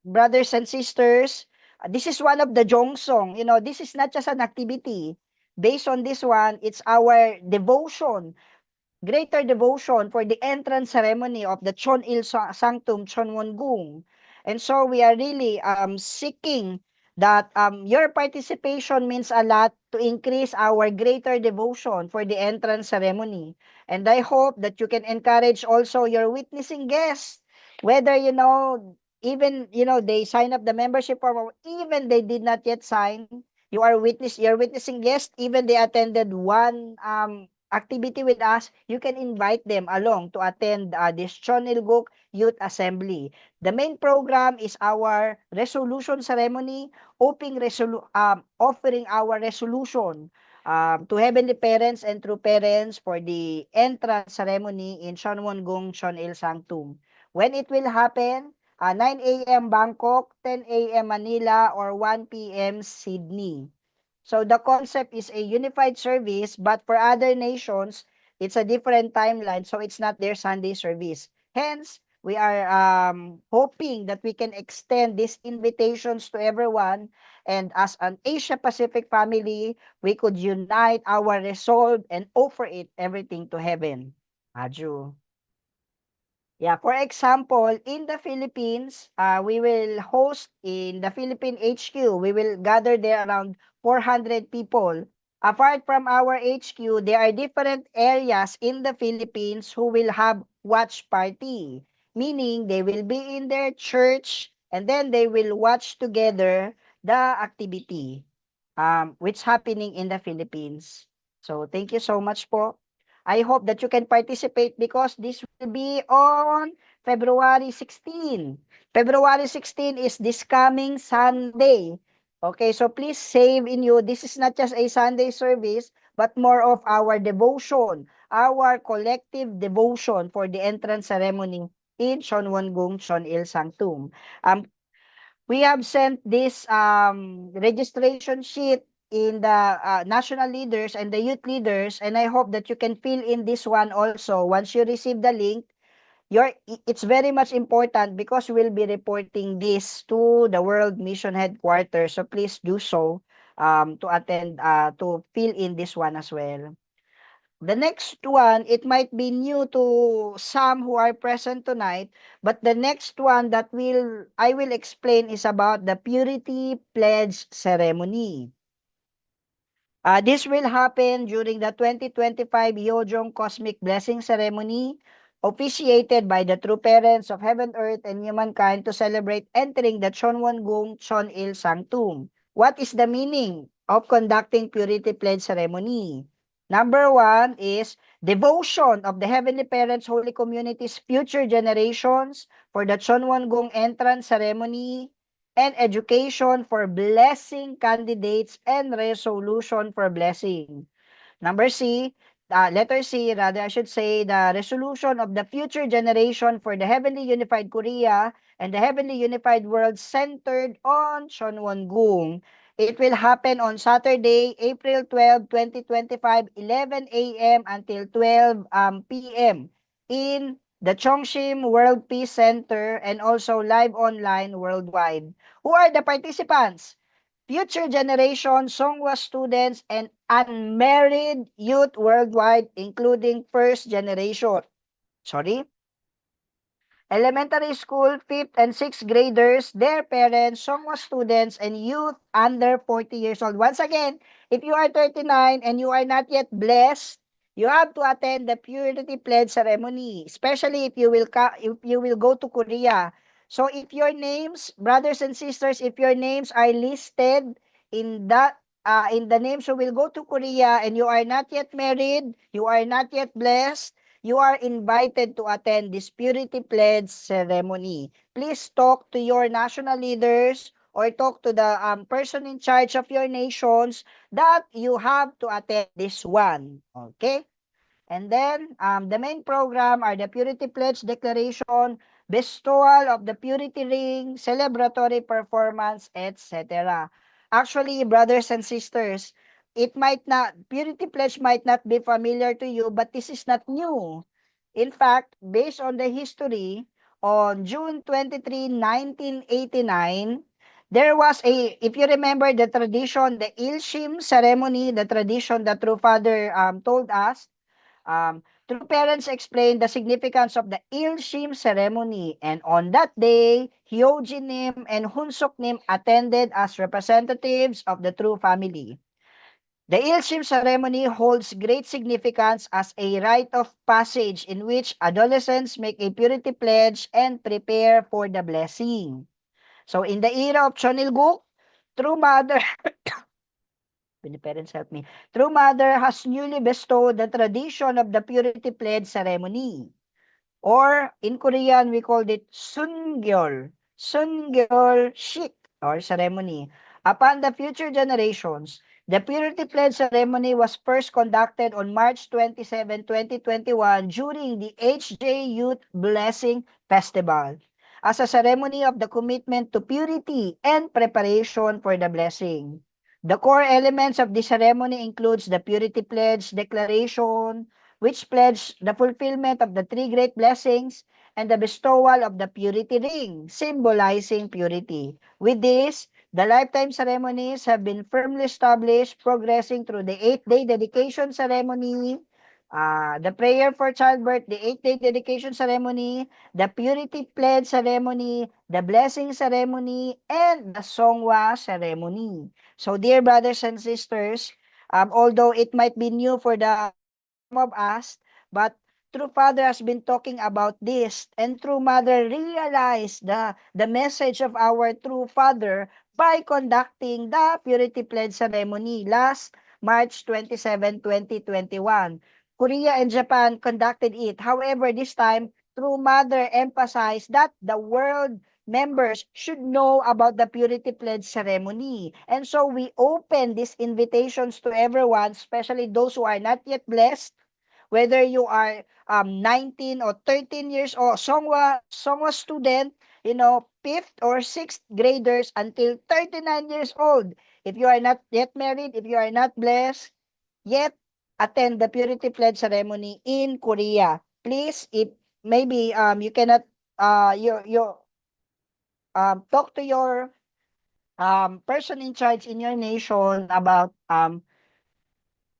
Speaker 7: brothers and sisters, this is one of the Jongsong. You know, this is not just an activity. Based on this one, it's our devotion, greater devotion for the entrance ceremony of the Sanctum Chonwon. And so we are really seeking that your participation means a lot to increase our greater devotion for the entrance ceremony. And I hope that you can encourage also your witnessing guests, whether, even, they sign up the membership form, or even they did not yet sign, you're witnessing guest, even they attended one activity with us, you can invite them along to attend this Chonilguk Youth Assembly. The main program is our resolution ceremony, offering our resolution to Heavenly Parents and True Parents for the entrance ceremony in Chonwon Chonil Sanctum. When it will happen, 9 a.m. Bangkok, 10 a.m. Manila, or 1 p.m. Sydney. So the concept is a unified service, but for other nations, it's a different timeline, so it's not their Sunday service. Hence, we are hoping that we can extend these invitations to everyone, and as an Asia Pacific family, we could unite our resolve and offer it everything to heaven. Aju. Yeah, for example, in the Philippines, we will host in the Philippine HQ. We will gather there around 400 people. Apart from our HQ, there are different areas in the Philippines who will have watch party, meaning they will be in their church and then they will watch together the activity which happening in the Philippines. So thank you so much po. I hope that you can participate because this will be on February 16. February 16 is this coming Sunday. Okay, so please save in you. This is not just a Sunday service, but more of our devotion, our collective devotion for the entrance ceremony in Chonwon Chon Il Sanctum. We have sent this registration sheet in the national leaders and the youth leaders, and I hope that you can fill in this one also. Once you receive the link, it's very much important because we'll be reporting this to the World Mission Headquarters. So please do so to attend, to fill in this one as well. The next one, it might be new to some who are present tonight, but the next one that I will explain is about the Purity Pledge Ceremony. This will happen during the 2025 Yojong Cosmic Blessing Ceremony, officiated by the true parents of heaven, earth, and humankind to celebrate entering the Chonwon Chon Il Sanctum. What is the meaning of conducting Purity Pledge Ceremony? Number one is devotion of the Heavenly Parents, Holy Communities, future generations for the Chonwon entrance ceremony, and education for blessing candidates and resolution for blessing. Letter C, rather, I should say, the resolution of the future generation for the Heavenly Unified Korea and the Heavenly Unified World centered on Chonwon. It will happen on Saturday, April 12, 2025, 11 a.m. until 12 p.m. in the Chongshim World Peace Center and also live online worldwide. Who are the participants? Future generation Songhua students and unmarried youth worldwide, including first generation. sorry, elementary school, 5th and 6th graders, their parents, Songwa students, and youth under 40 years old. Once again, if you are 39 and you are not yet blessed, you have to attend the purity pledge ceremony, especially if you will go to Korea. So if your names, brothers and sisters, if your names are listed in that in the names who will go to Korea and you are not yet married, you are not yet blessed, you are invited to attend this purity pledge ceremony. Please talk to your national leaders or talk to the person in charge of your nations that you have to attend this one. Okay? And then, the main program are the Purity Pledge Declaration, bestowal of the Purity Ring, celebratory performance, etc. Actually, brothers and sisters, Purity Pledge might not be familiar to you, but this is not new. In fact, based on the history, on June 23, 1989, there was if you remember the tradition, the Ilshim ceremony, the tradition that True Father told us, true parents explained the significance of the Ilshim ceremony, and on that day, Hyojinim and Hunsoknim attended as representatives of the true family. The Ilshim ceremony holds great significance as a rite of passage in which adolescents make a purity pledge and prepare for the blessing. So in the era of Chonilguk, True Mother When the parents help me. True Mother has newly bestowed the tradition of the purity pledge ceremony. Or in Korean, we called it Sungyol. Sungyol Shik or ceremony. Upon the future generations, the purity pledge ceremony was first conducted on March 27, 2021 during the HJ Youth Blessing Festival as a ceremony of the commitment to purity and preparation for the blessing. The core elements of the ceremony includes the purity pledge declaration, which pledge the fulfillment of the three great blessings and the bestowal of the purity ring, symbolizing purity. With this, the lifetime ceremonies have been firmly established, progressing through the 8-day dedication ceremony, the prayer for childbirth, the 8-day dedication ceremony, the purity pledge ceremony, the blessing ceremony, and the songwa ceremony. So, dear brothers and sisters, although it might be new for some of us, but True Father has been talking about this, and True Mother realized the message of our True Father by conducting the Purity Pledge ceremony last March 27, 2021. Korea and Japan conducted it. However, this time, True Mother emphasized that the world members should know about the Purity Pledge ceremony. And so we open these invitations to everyone, especially those who are not yet blessed, whether you are 19 or 13 years old, Songwa student, 5th or 6th graders until 39 years old. If you are not yet married, if you are not blessed, yet attend the Purity Pledge ceremony in Korea. Please, if maybe you cannot talk to your person in charge in your nation about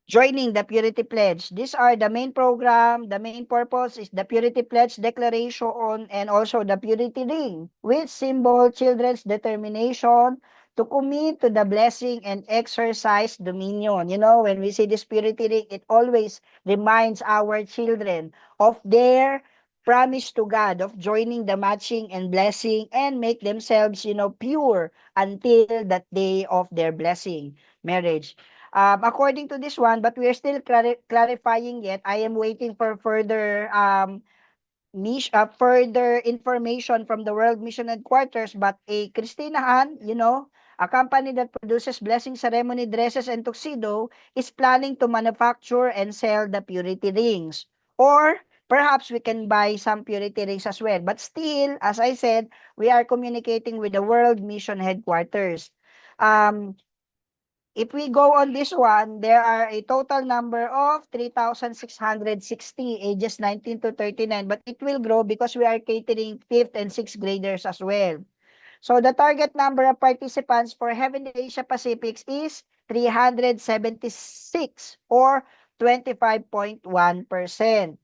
Speaker 7: joining the Purity Pledge. These are the main program. The main purpose is the Purity Pledge Declaration and also the Purity Ring, which symbol children's determination to commit to the blessing and exercise dominion. When we see this Purity Ring, it always reminds our children of their promise to God of joining the matching and blessing and make themselves, pure until that day of their blessing, marriage. According to this one, but we are still clarifying yet. I am waiting for further information from the World Mission Headquarters. But a Christina Han, a company that produces blessing ceremony dresses and tuxedo, is planning to manufacture and sell the purity rings. Or perhaps we can buy some purity rings as well. But still, as I said, we are communicating with the World Mission Headquarters. If we go on this one, there are a total number of 3,660 ages 19 to 39, but it will grow because we are catering 5th and 6th graders as well. So the target number of participants for Heavenly Asia Pacific is 376 or 25.1%.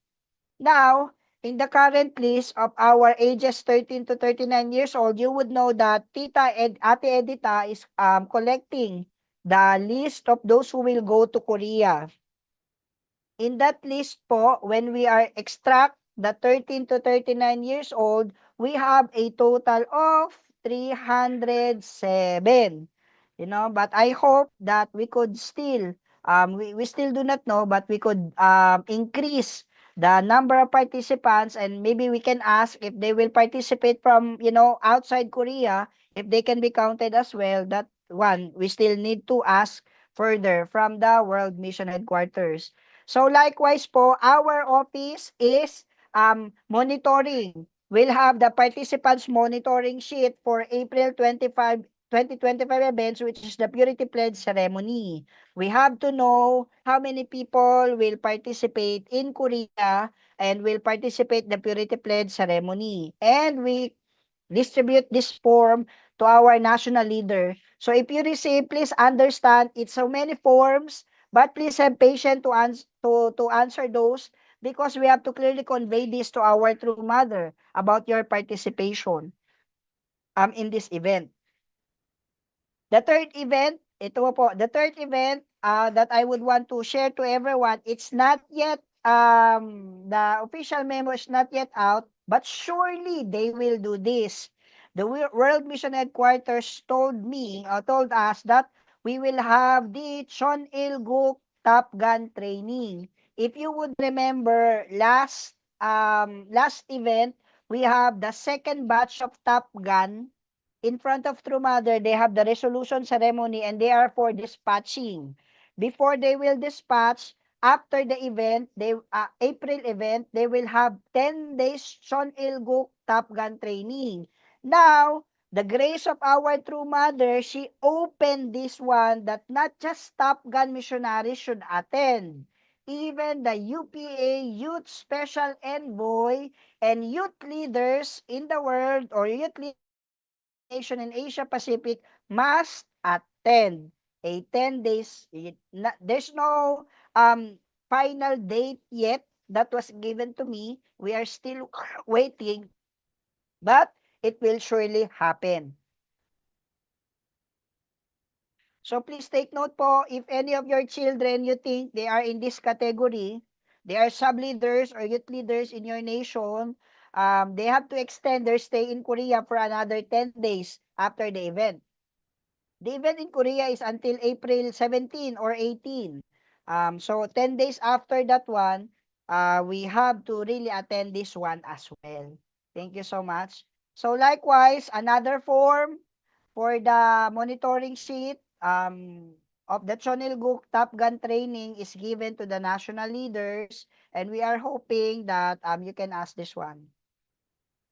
Speaker 7: Now, in the current list of our ages 13 to 39 years old, you would know that Ate Edita is collecting the list of those who will go to Korea. In that list po, when we are extract the 13 to 39 years old, we have a total of 307. You know, but I hope that we could still, we still do not know, but we could increase the number of participants, and maybe we can ask if they will participate from, you know, outside Korea, if they can be counted as well. That one, we still need to ask further from the World Mission Headquarters. So likewise po, our office is monitoring. We'll have the participants monitoring sheet for April 2025 events, which is the Purity Pledge Ceremony. We have to know how many people will participate in Korea and will participate the Purity Pledge Ceremony. And we distribute this form to our national leader. So if you receive, please understand it's so many forms, but please have patience to answer those, because we have to clearly convey this to our true mother about your participation in this event. The third event, ito po, the third event that I would want to share to everyone, it's not yet, the official memo is not yet out, but surely they will do this. The World Mission Headquarters told us that we will have the Cheonil-guk Top Gun training. If you would remember last event, we have the second batch of Top Gun. In front of True Mother, they have the resolution ceremony, and they are for dispatching. Before they will dispatch, after the event, April event, they will have 10 days Cheonil-guk Top Gun training. Now, the grace of our True Mother, she opened this one that not just Top Gun missionaries should attend. Even the UPA Youth Special Envoy and youth leaders in the world, or youth leaders in every nation in Asia Pacific, must attend a 10 days. There's no final date yet that was given to me. We are still waiting, but it will surely happen. So please take note po, if any of your children you think they are in this category, they are sub-leaders or youth leaders in your nation, they have to extend their stay in Korea for another 10 days after the event. The event in Korea is until April 17 or 18. So 10 days after that one, we have to really attend this one as well. Thank you so much. So likewise, another form for the monitoring sheet of the Cheonil-guk Top Gun training is given to the national leaders, and we are hoping that you can ask this one.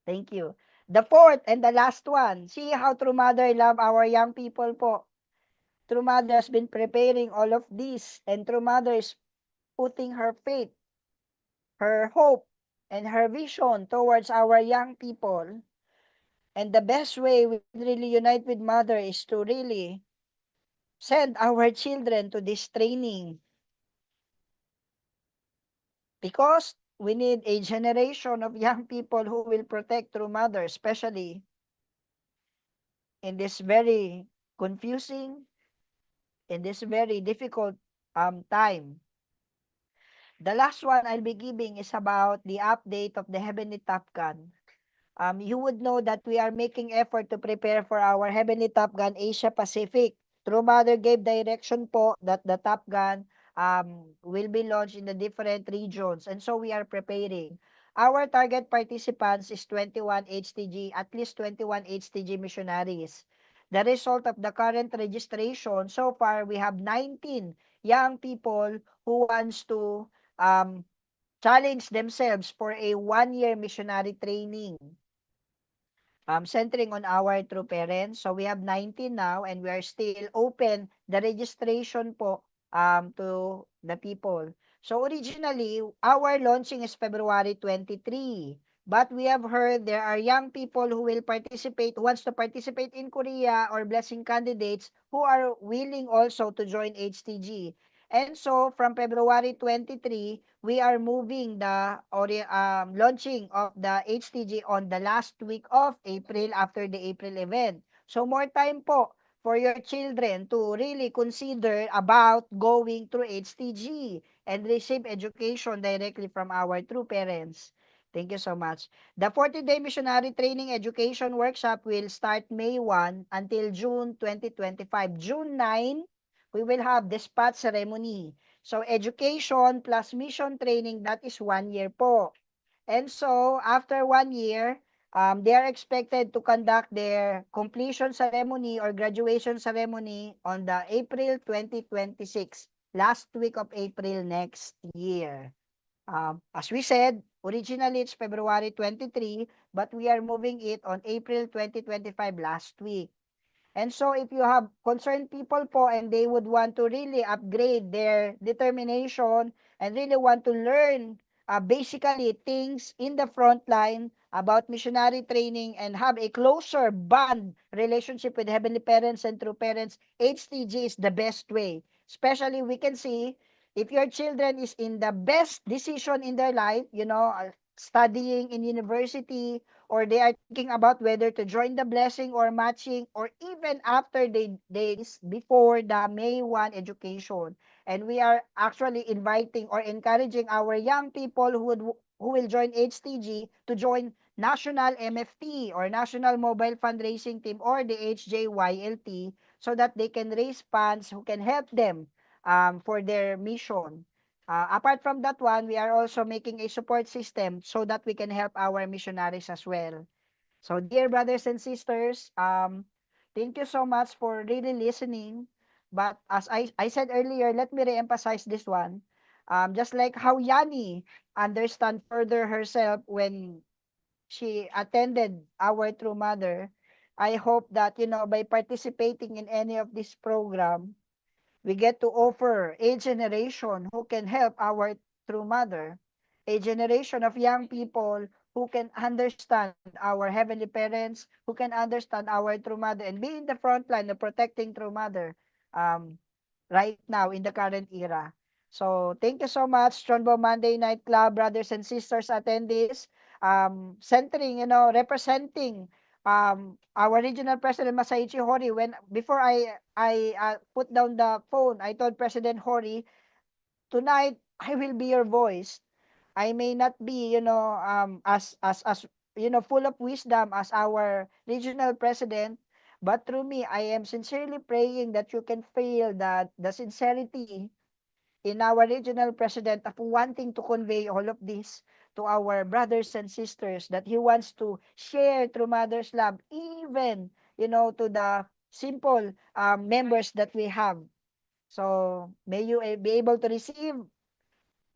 Speaker 7: Thank you. The fourth and the last one, see how True Mother love our young people po. True Mother has been preparing all of this, and True Mother is putting her faith, her hope, and her vision towards our young people. And the best way we can really unite with Mother is to really send our children to this training. Because we need a generation of young people who will protect True Mother, especially in this very confusing, in this very difficult time. The last one I'll be giving is about the update of the Heavenly Top Gun. You would know that we are making effort to prepare for our Heavenly Top Gun Asia Pacific. True Mother gave direction po that the Top Gun will be launched in the different regions, and so we are preparing. Our target participants is 21 HTG, at least 21 HTG missionaries. The result of the current registration, so far we have 19 young people who wants to challenge themselves for a 1-year missionary training. Centering on our true parents. So we have 19 now, and we are still open the registration po to the people. So originally, our launching is February 23. But we have heard there are young people who will participate, who wants to participate in Korea, or blessing candidates who are willing also to join HTG. And so from February 23, we are moving the launching of the HTG on the last week of April after the April event. So more time po for your children to really consider about going through HTG and receive education directly from our true parents. Thank you so much. The 40-day missionary training education workshop will start May 1 until June 2025. June 9, we will have the spot ceremony. So education plus mission training, that is 1 year po. And so after 1 year, they are expected to conduct their completion ceremony or graduation ceremony on the April 2026, last week of April next year. As we said, originally it's February 23, but we are moving it on April 2025 last week. And so if you have concerned people po and they would want to really upgrade their determination and really want to learn basically things in the front line about missionary training and have a closer bond relationship with Heavenly Parents and true parents, HTG is the best way. Especially we can see if your children is in the best decision in their life, studying in university, or they are thinking about whether to join the blessing or matching, or even after they days before the May 1 education. And we are actually inviting or encouraging our young people who will join HTG to join National MFT or National Mobile Fundraising Team or the HJYLT, so that they can raise funds who can help them for their mission. Apart from that one, we are also making a support system so that we can help our missionaries as well. So dear brothers and sisters, thank you so much for really listening. But as I said earlier, let me re-emphasize this one. Just like how Yani understand further herself when she attended our True Mother, I hope that, by participating in any of this program, we get to offer a generation who can help our true mother, a generation of young people who can understand our heavenly parents, who can understand our true mother, and be in the front line of protecting true mother um, right now in the current era. So thank you so much, CheonBo Monday Night Club, brothers and sisters attendees, centering, representing our regional president Masaichi Hori. When before I put down the phone, I told President Hori, tonight I will be your voice. I may not be, as full of wisdom as our regional president, but through me, I am sincerely praying that you can feel that the sincerity in our regional president of wanting to convey all of this to our brothers and sisters, that he wants to share through Mother's Love, even, to the simple members that we have. So may you be able to receive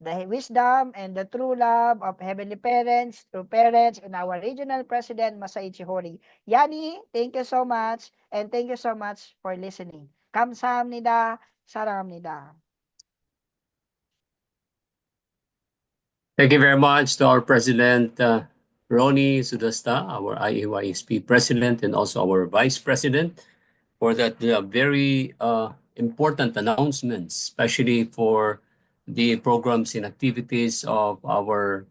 Speaker 7: the wisdom and the true love of Heavenly Parents, true parents, and our regional president, Masaichi Hori. Yani, thank you so much, and thank you so much for listening. 감사합니다. 사랑합니다.
Speaker 2: Thank you very much to our President, Ronnie Sudasta, our IAYSP President, and also our Vice President, for that very important announcements, especially for the programs and activities of our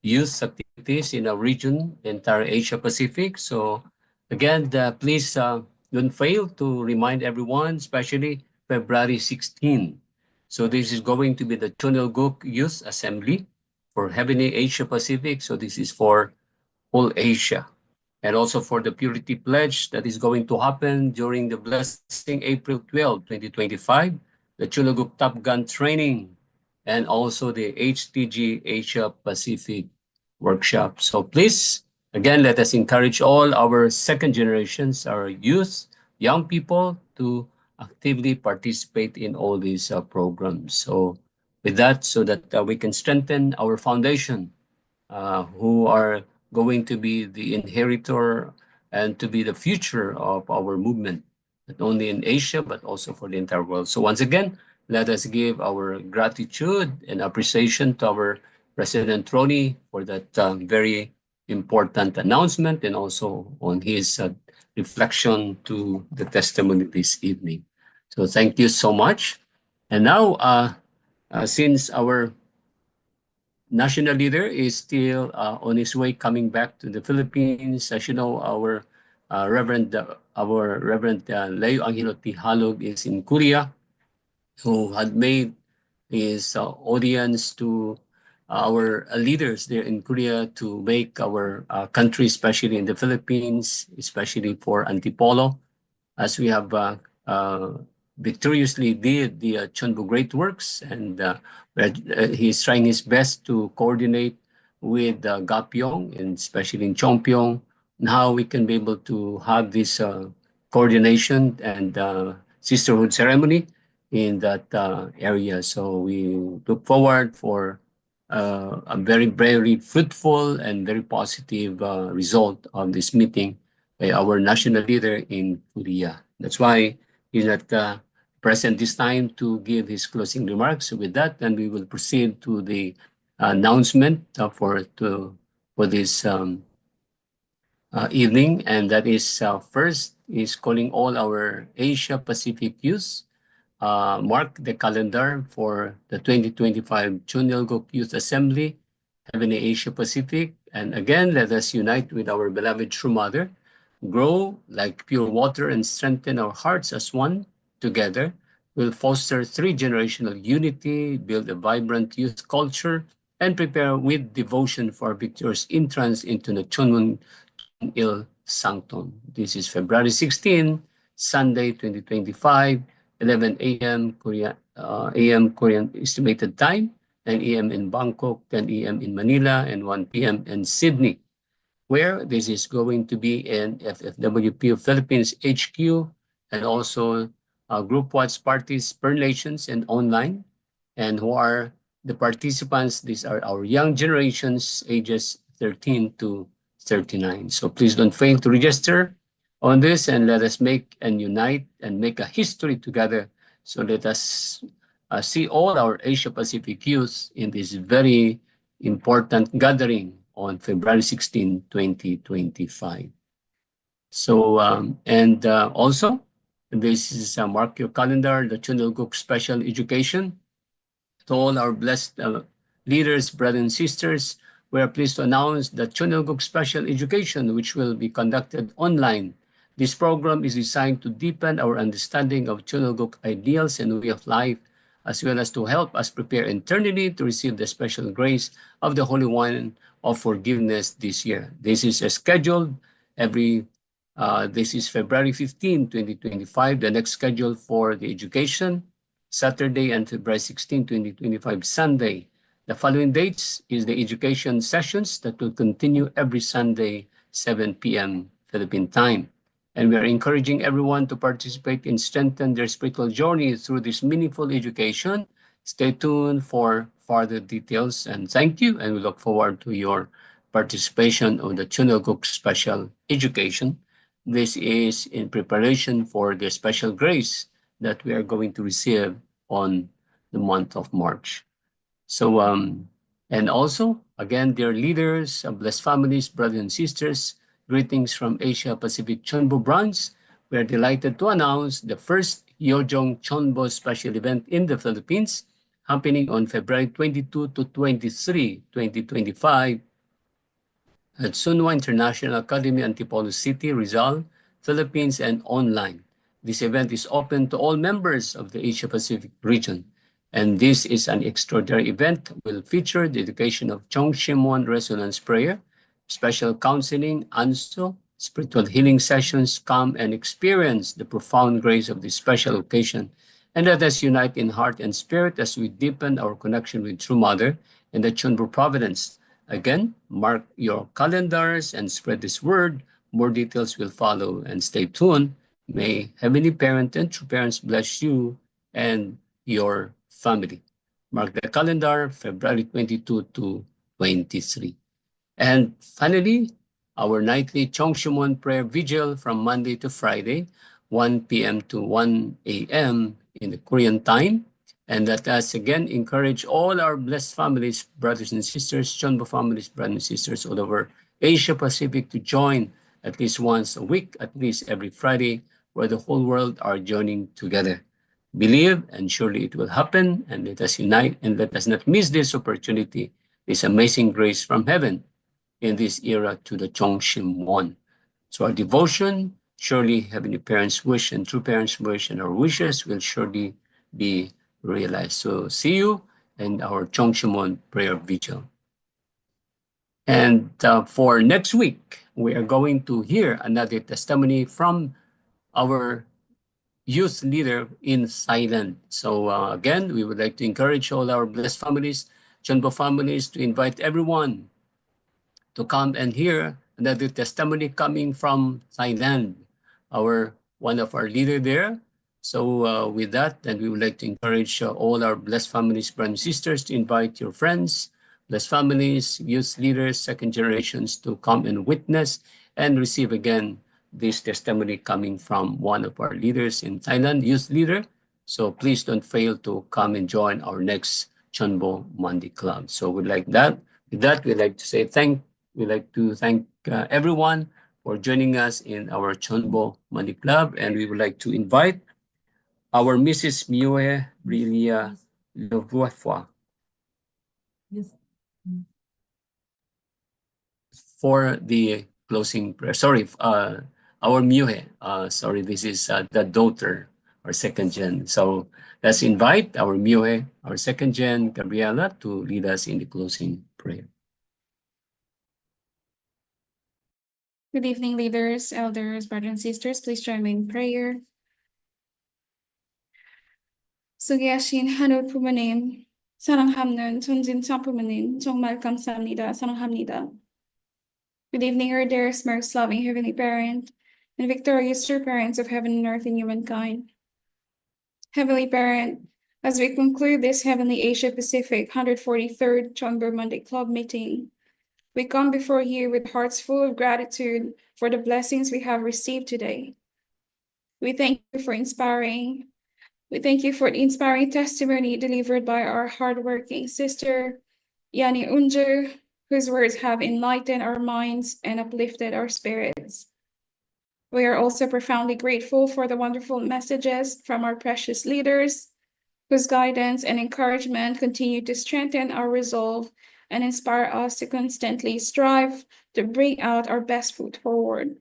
Speaker 2: youth activities in our region, the entire Asia Pacific. So again, please don't fail to remind everyone, especially February 16. So this is going to be the Chonelguk Youth Assembly for Heavenly Asia Pacific. So this is for whole Asia. And also for the Purity Pledge that is going to happen during the Blessing April 12, 2025, the Chulaguk Top Gun Training, and also the HTG Asia Pacific Workshop. So please, again, let us encourage all our second generations, our youth, young people, to actively participate in all these programs. So with that, so that we can strengthen our foundation, who are going to be the inheritor and to be the future of our movement, not only in Asia, but also for the entire world. So once again, let us give our gratitude and appreciation to our President Ronnie for that very important announcement, and also on his reflection to the testimony this evening. So thank you so much. And now, since our national leader is still on his way coming back to the Philippines, as you know, our Reverend Leo Angelo Tihalog is in Korea, who had made his audience to our leaders there in Korea to make our country, especially in the Philippines, especially for Antipolo, as we have victoriously did the CheonBo Great Works, and he's trying his best to coordinate with Gapyong, and especially in Chongpyong, and how we can be able to have this coordination and sisterhood ceremony in that area. So we look forward for a very, very fruitful and very positive result of this meeting by our national leader in Korea. That's why he's not present this time to give his closing remarks. So with that, then we will proceed to the announcement for this evening, and that is first is calling all our Asia Pacific youth. Mark the calendar for the 2025 Chunilgok Youth Assembly, Heavenly Asia Pacific. And again, let us unite with our beloved True Mother, grow like pure water, and strengthen our hearts as one. Together, we'll foster three-generational unity, build a vibrant youth culture, and prepare with devotion for our victorious entrance into the Chunmun Il Sanctum. This is February 16, Sunday, 2025, 11 a.m. Korean estimated time, 9 a.m. in Bangkok, 10 a.m. in Manila, and 1 p.m. in Sydney, where this is going to be in FFWP of Philippines HQ, and also group watch parties per nations and online. And who are the participants? These are our young generations, ages 13 to 39. So please don't fail to register on this, and let us make and unite and make a history together. So let us see all our Asia Pacific youth in this very important gathering on February 16, 2025. So, and also, this is mark your calendar, the Chunilgok Special Education. To all our blessed leaders, brothers and sisters, we are pleased to announce the Chunilgok Special Education, which will be conducted online. This program is designed to deepen our understanding of Chunilgok ideals and way of life, as well as to help us prepare internally to receive the special grace of the Holy One of Forgiveness this year. This is scheduled this is February 15, 2025, the next schedule for the education, Saturday, and February 16, 2025, Sunday. The following dates is the education sessions that will continue every Sunday, 7 p.m. Philippine time. And we are encouraging everyone to participate and strengthen their spiritual journey through this meaningful education. Stay tuned for further details, and thank you, and we look forward to your participation on the Chunilgok Special Education. This is in preparation for the special grace that we are going to receive on the month of March. So, and also, again, dear leaders, blessed families, brothers and sisters, greetings from Asia Pacific CheonBo branch. We are delighted to announce the first Yojong CheonBo special event in the Philippines, happening on February 22 to 23, 2025, at Sunwa International Academy, Antipolo City, Rizal, Philippines, and online. This event is open to all members of the Asia Pacific region. And this is an extraordinary event. Will feature the education of Chong Shimon Resonance Prayer, special counseling, ANSO, spiritual healing sessions. Come and experience the profound grace of this special occasion. And let us unite in heart and spirit as we deepen our connection with True Mother and the CheonBo Providence. Again, mark your calendars and spread this word. More details will follow, and stay tuned. May Heavenly Parent and True Parents bless you and your family. Mark the calendar, February 22 to 23. And finally, our nightly Chongshimon prayer vigil from Monday to Friday, 1 p.m. to 1 a.m. in the Korean time. And let us again encourage all our blessed families, brothers and sisters, CheonBo families, brothers and sisters all over Asia Pacific to join at least once a week, at least every Friday, where the whole world are joining together. believe, and surely it will happen. And let us unite and let us not miss this opportunity, this amazing grace from heaven in this era to the Chongshimwon. So our devotion, surely Heavenly Parents' wish and true parents' wish and our wishes will surely be realized. So see you in our Chongshimwon prayer vigil. And for next week, we are going to hear another testimony from our youth leader in Thailand. So again, we would like to encourage all our blessed families, CheonBo families, to invite everyone to come and hear another testimony coming from Thailand, one of our leader there. So with that, then we would like to encourage all our blessed families, brothers and sisters, to invite your friends, blessed families, youth leaders, second generations to come and witness and receive again this testimony coming from one of our leaders in Thailand, youth leader. So please don't fail to come and join our next CheonBo Monday Club. So with that, we'd like to say we'd like to thank everyone for joining us in our CheonBo Monday Club, and we would like to invite our Mrs. Mue Brilia Levuafua for the closing prayer. Sorry, our Mue. Sorry, this is the daughter or second gen. So let's invite our Mue, our second gen, Gabriela, to lead us in the closing prayer.
Speaker 6: Good evening, leaders, elders, brothers and sisters. Please join me in prayer. 수기하신 하늘 부모님, 사랑하는 존진참 부모님, 정말 감사합니다. 사랑합니다. Good evening, our dearest, most loving Heavenly Parent, and victorious true parents of heaven and earth and humankind. Heavenly Parent, as we conclude this Heavenly Asia Pacific 143rd CheonBo Monday Club meeting, we come before you with hearts full of gratitude for the blessings we have received today. We thank you for the inspiring testimony delivered by our hardworking sister, Yani Unju, whose words have enlightened our minds and uplifted our spirits. We are also profoundly grateful for the wonderful messages from our precious leaders, whose guidance and encouragement continue to strengthen our resolve and inspire us to constantly strive to bring out our best foot forward.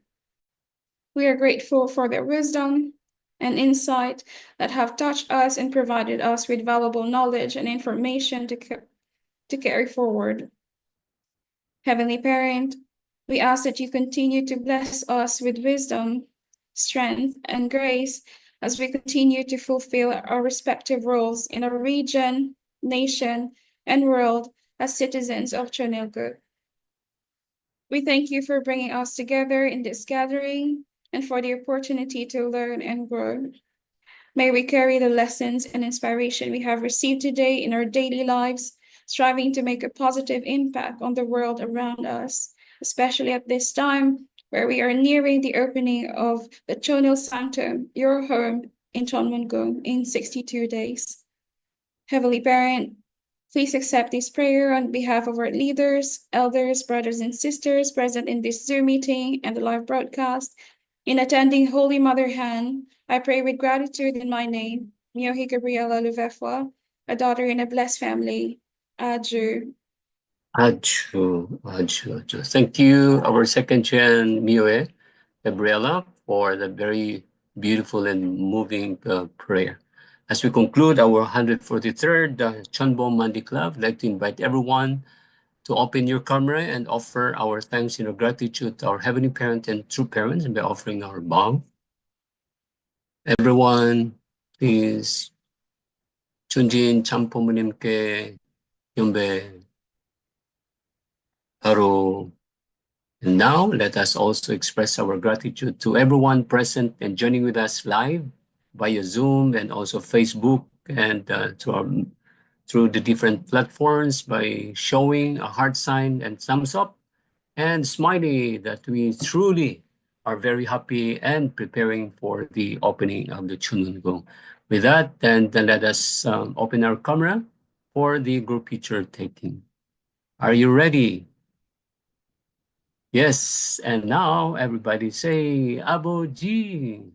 Speaker 6: We are grateful for their wisdom and insight that have touched us and provided us with valuable knowledge and information to carry forward. Heavenly Parent, we ask that you continue to bless us with wisdom, strength, and grace as we continue to fulfill our respective roles in our region, nation, and world as citizens of Chonilgu. We thank you for bringing us together in this gathering and for the opportunity to learn and grow. May we carry the lessons and inspiration we have received today in our daily lives, striving to make a positive impact on the world around us, especially at this time where we are nearing the opening of the Chonil Sanctum, your home in Chonmungung, in 62 days. Heavenly Parent, please accept this prayer on behalf of our leaders, elders, brothers, and sisters present in this Zoom meeting and the live broadcast. In attending Holy Mother Han, I pray with gratitude in my name, Myohi Gabriela Luvefwa, a daughter in a blessed family. Adieu.
Speaker 2: Aju. Thank you, our second gen Mue, Gabriela, for the very beautiful and moving prayer. As we conclude our 143rd CheonBo Monday Club, I'd like to invite everyone to open your camera and offer our thanks and our gratitude to our Heavenly Parent and true parents by offering our bow. Everyone, please 춘진 참부모님께 경배 바로. And now let us also express our gratitude to everyone present and joining with us live via Zoom and also Facebook and through the different platforms by showing a heart sign and thumbs up and smiley that we truly are very happy and preparing for the opening of the Chunungung. With that, then let us open our camera for the group picture taking. Are you ready? Yes, and now everybody say Aboji.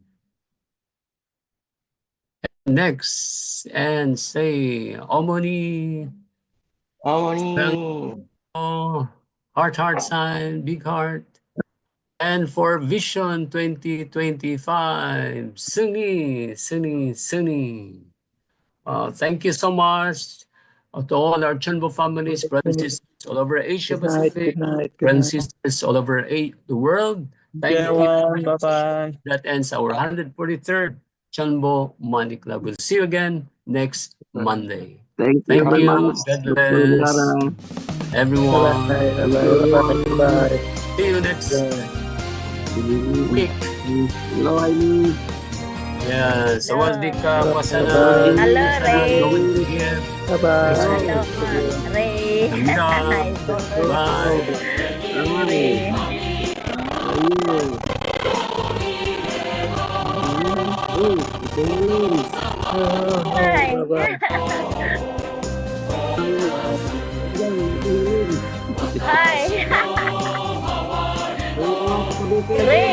Speaker 2: next and say Omoni.
Speaker 8: Harmony.
Speaker 2: Oh, heart sign, big heart. And for Vision 2025, Sunny. Thank you so much to all our CheonBo families, brothers and sisters all over Asia Pacific, brothers and sisters all over the world. Thank you.
Speaker 8: Bye-bye.
Speaker 2: That ends our 143rd CheonBo Money Club. We'll see you again next Monday.
Speaker 8: Thank you
Speaker 2: Thank
Speaker 8: very
Speaker 2: you.
Speaker 8: much,
Speaker 2: God
Speaker 8: Dr.
Speaker 2: bless
Speaker 8: Lara.
Speaker 2: everyone.
Speaker 8: Bye-bye.
Speaker 2: See you next week.
Speaker 8: Hello, Aileen.
Speaker 2: Yeah, sawadee ka, pasana.
Speaker 7: Hello,
Speaker 2: Pasana,
Speaker 7: Ray.
Speaker 2: going to here.
Speaker 8: Bye-bye.
Speaker 7: Hello, Ray.
Speaker 2: Kamida.
Speaker 7: I follow
Speaker 2: Bye.
Speaker 7: Ray. Hi. Hi. Ray.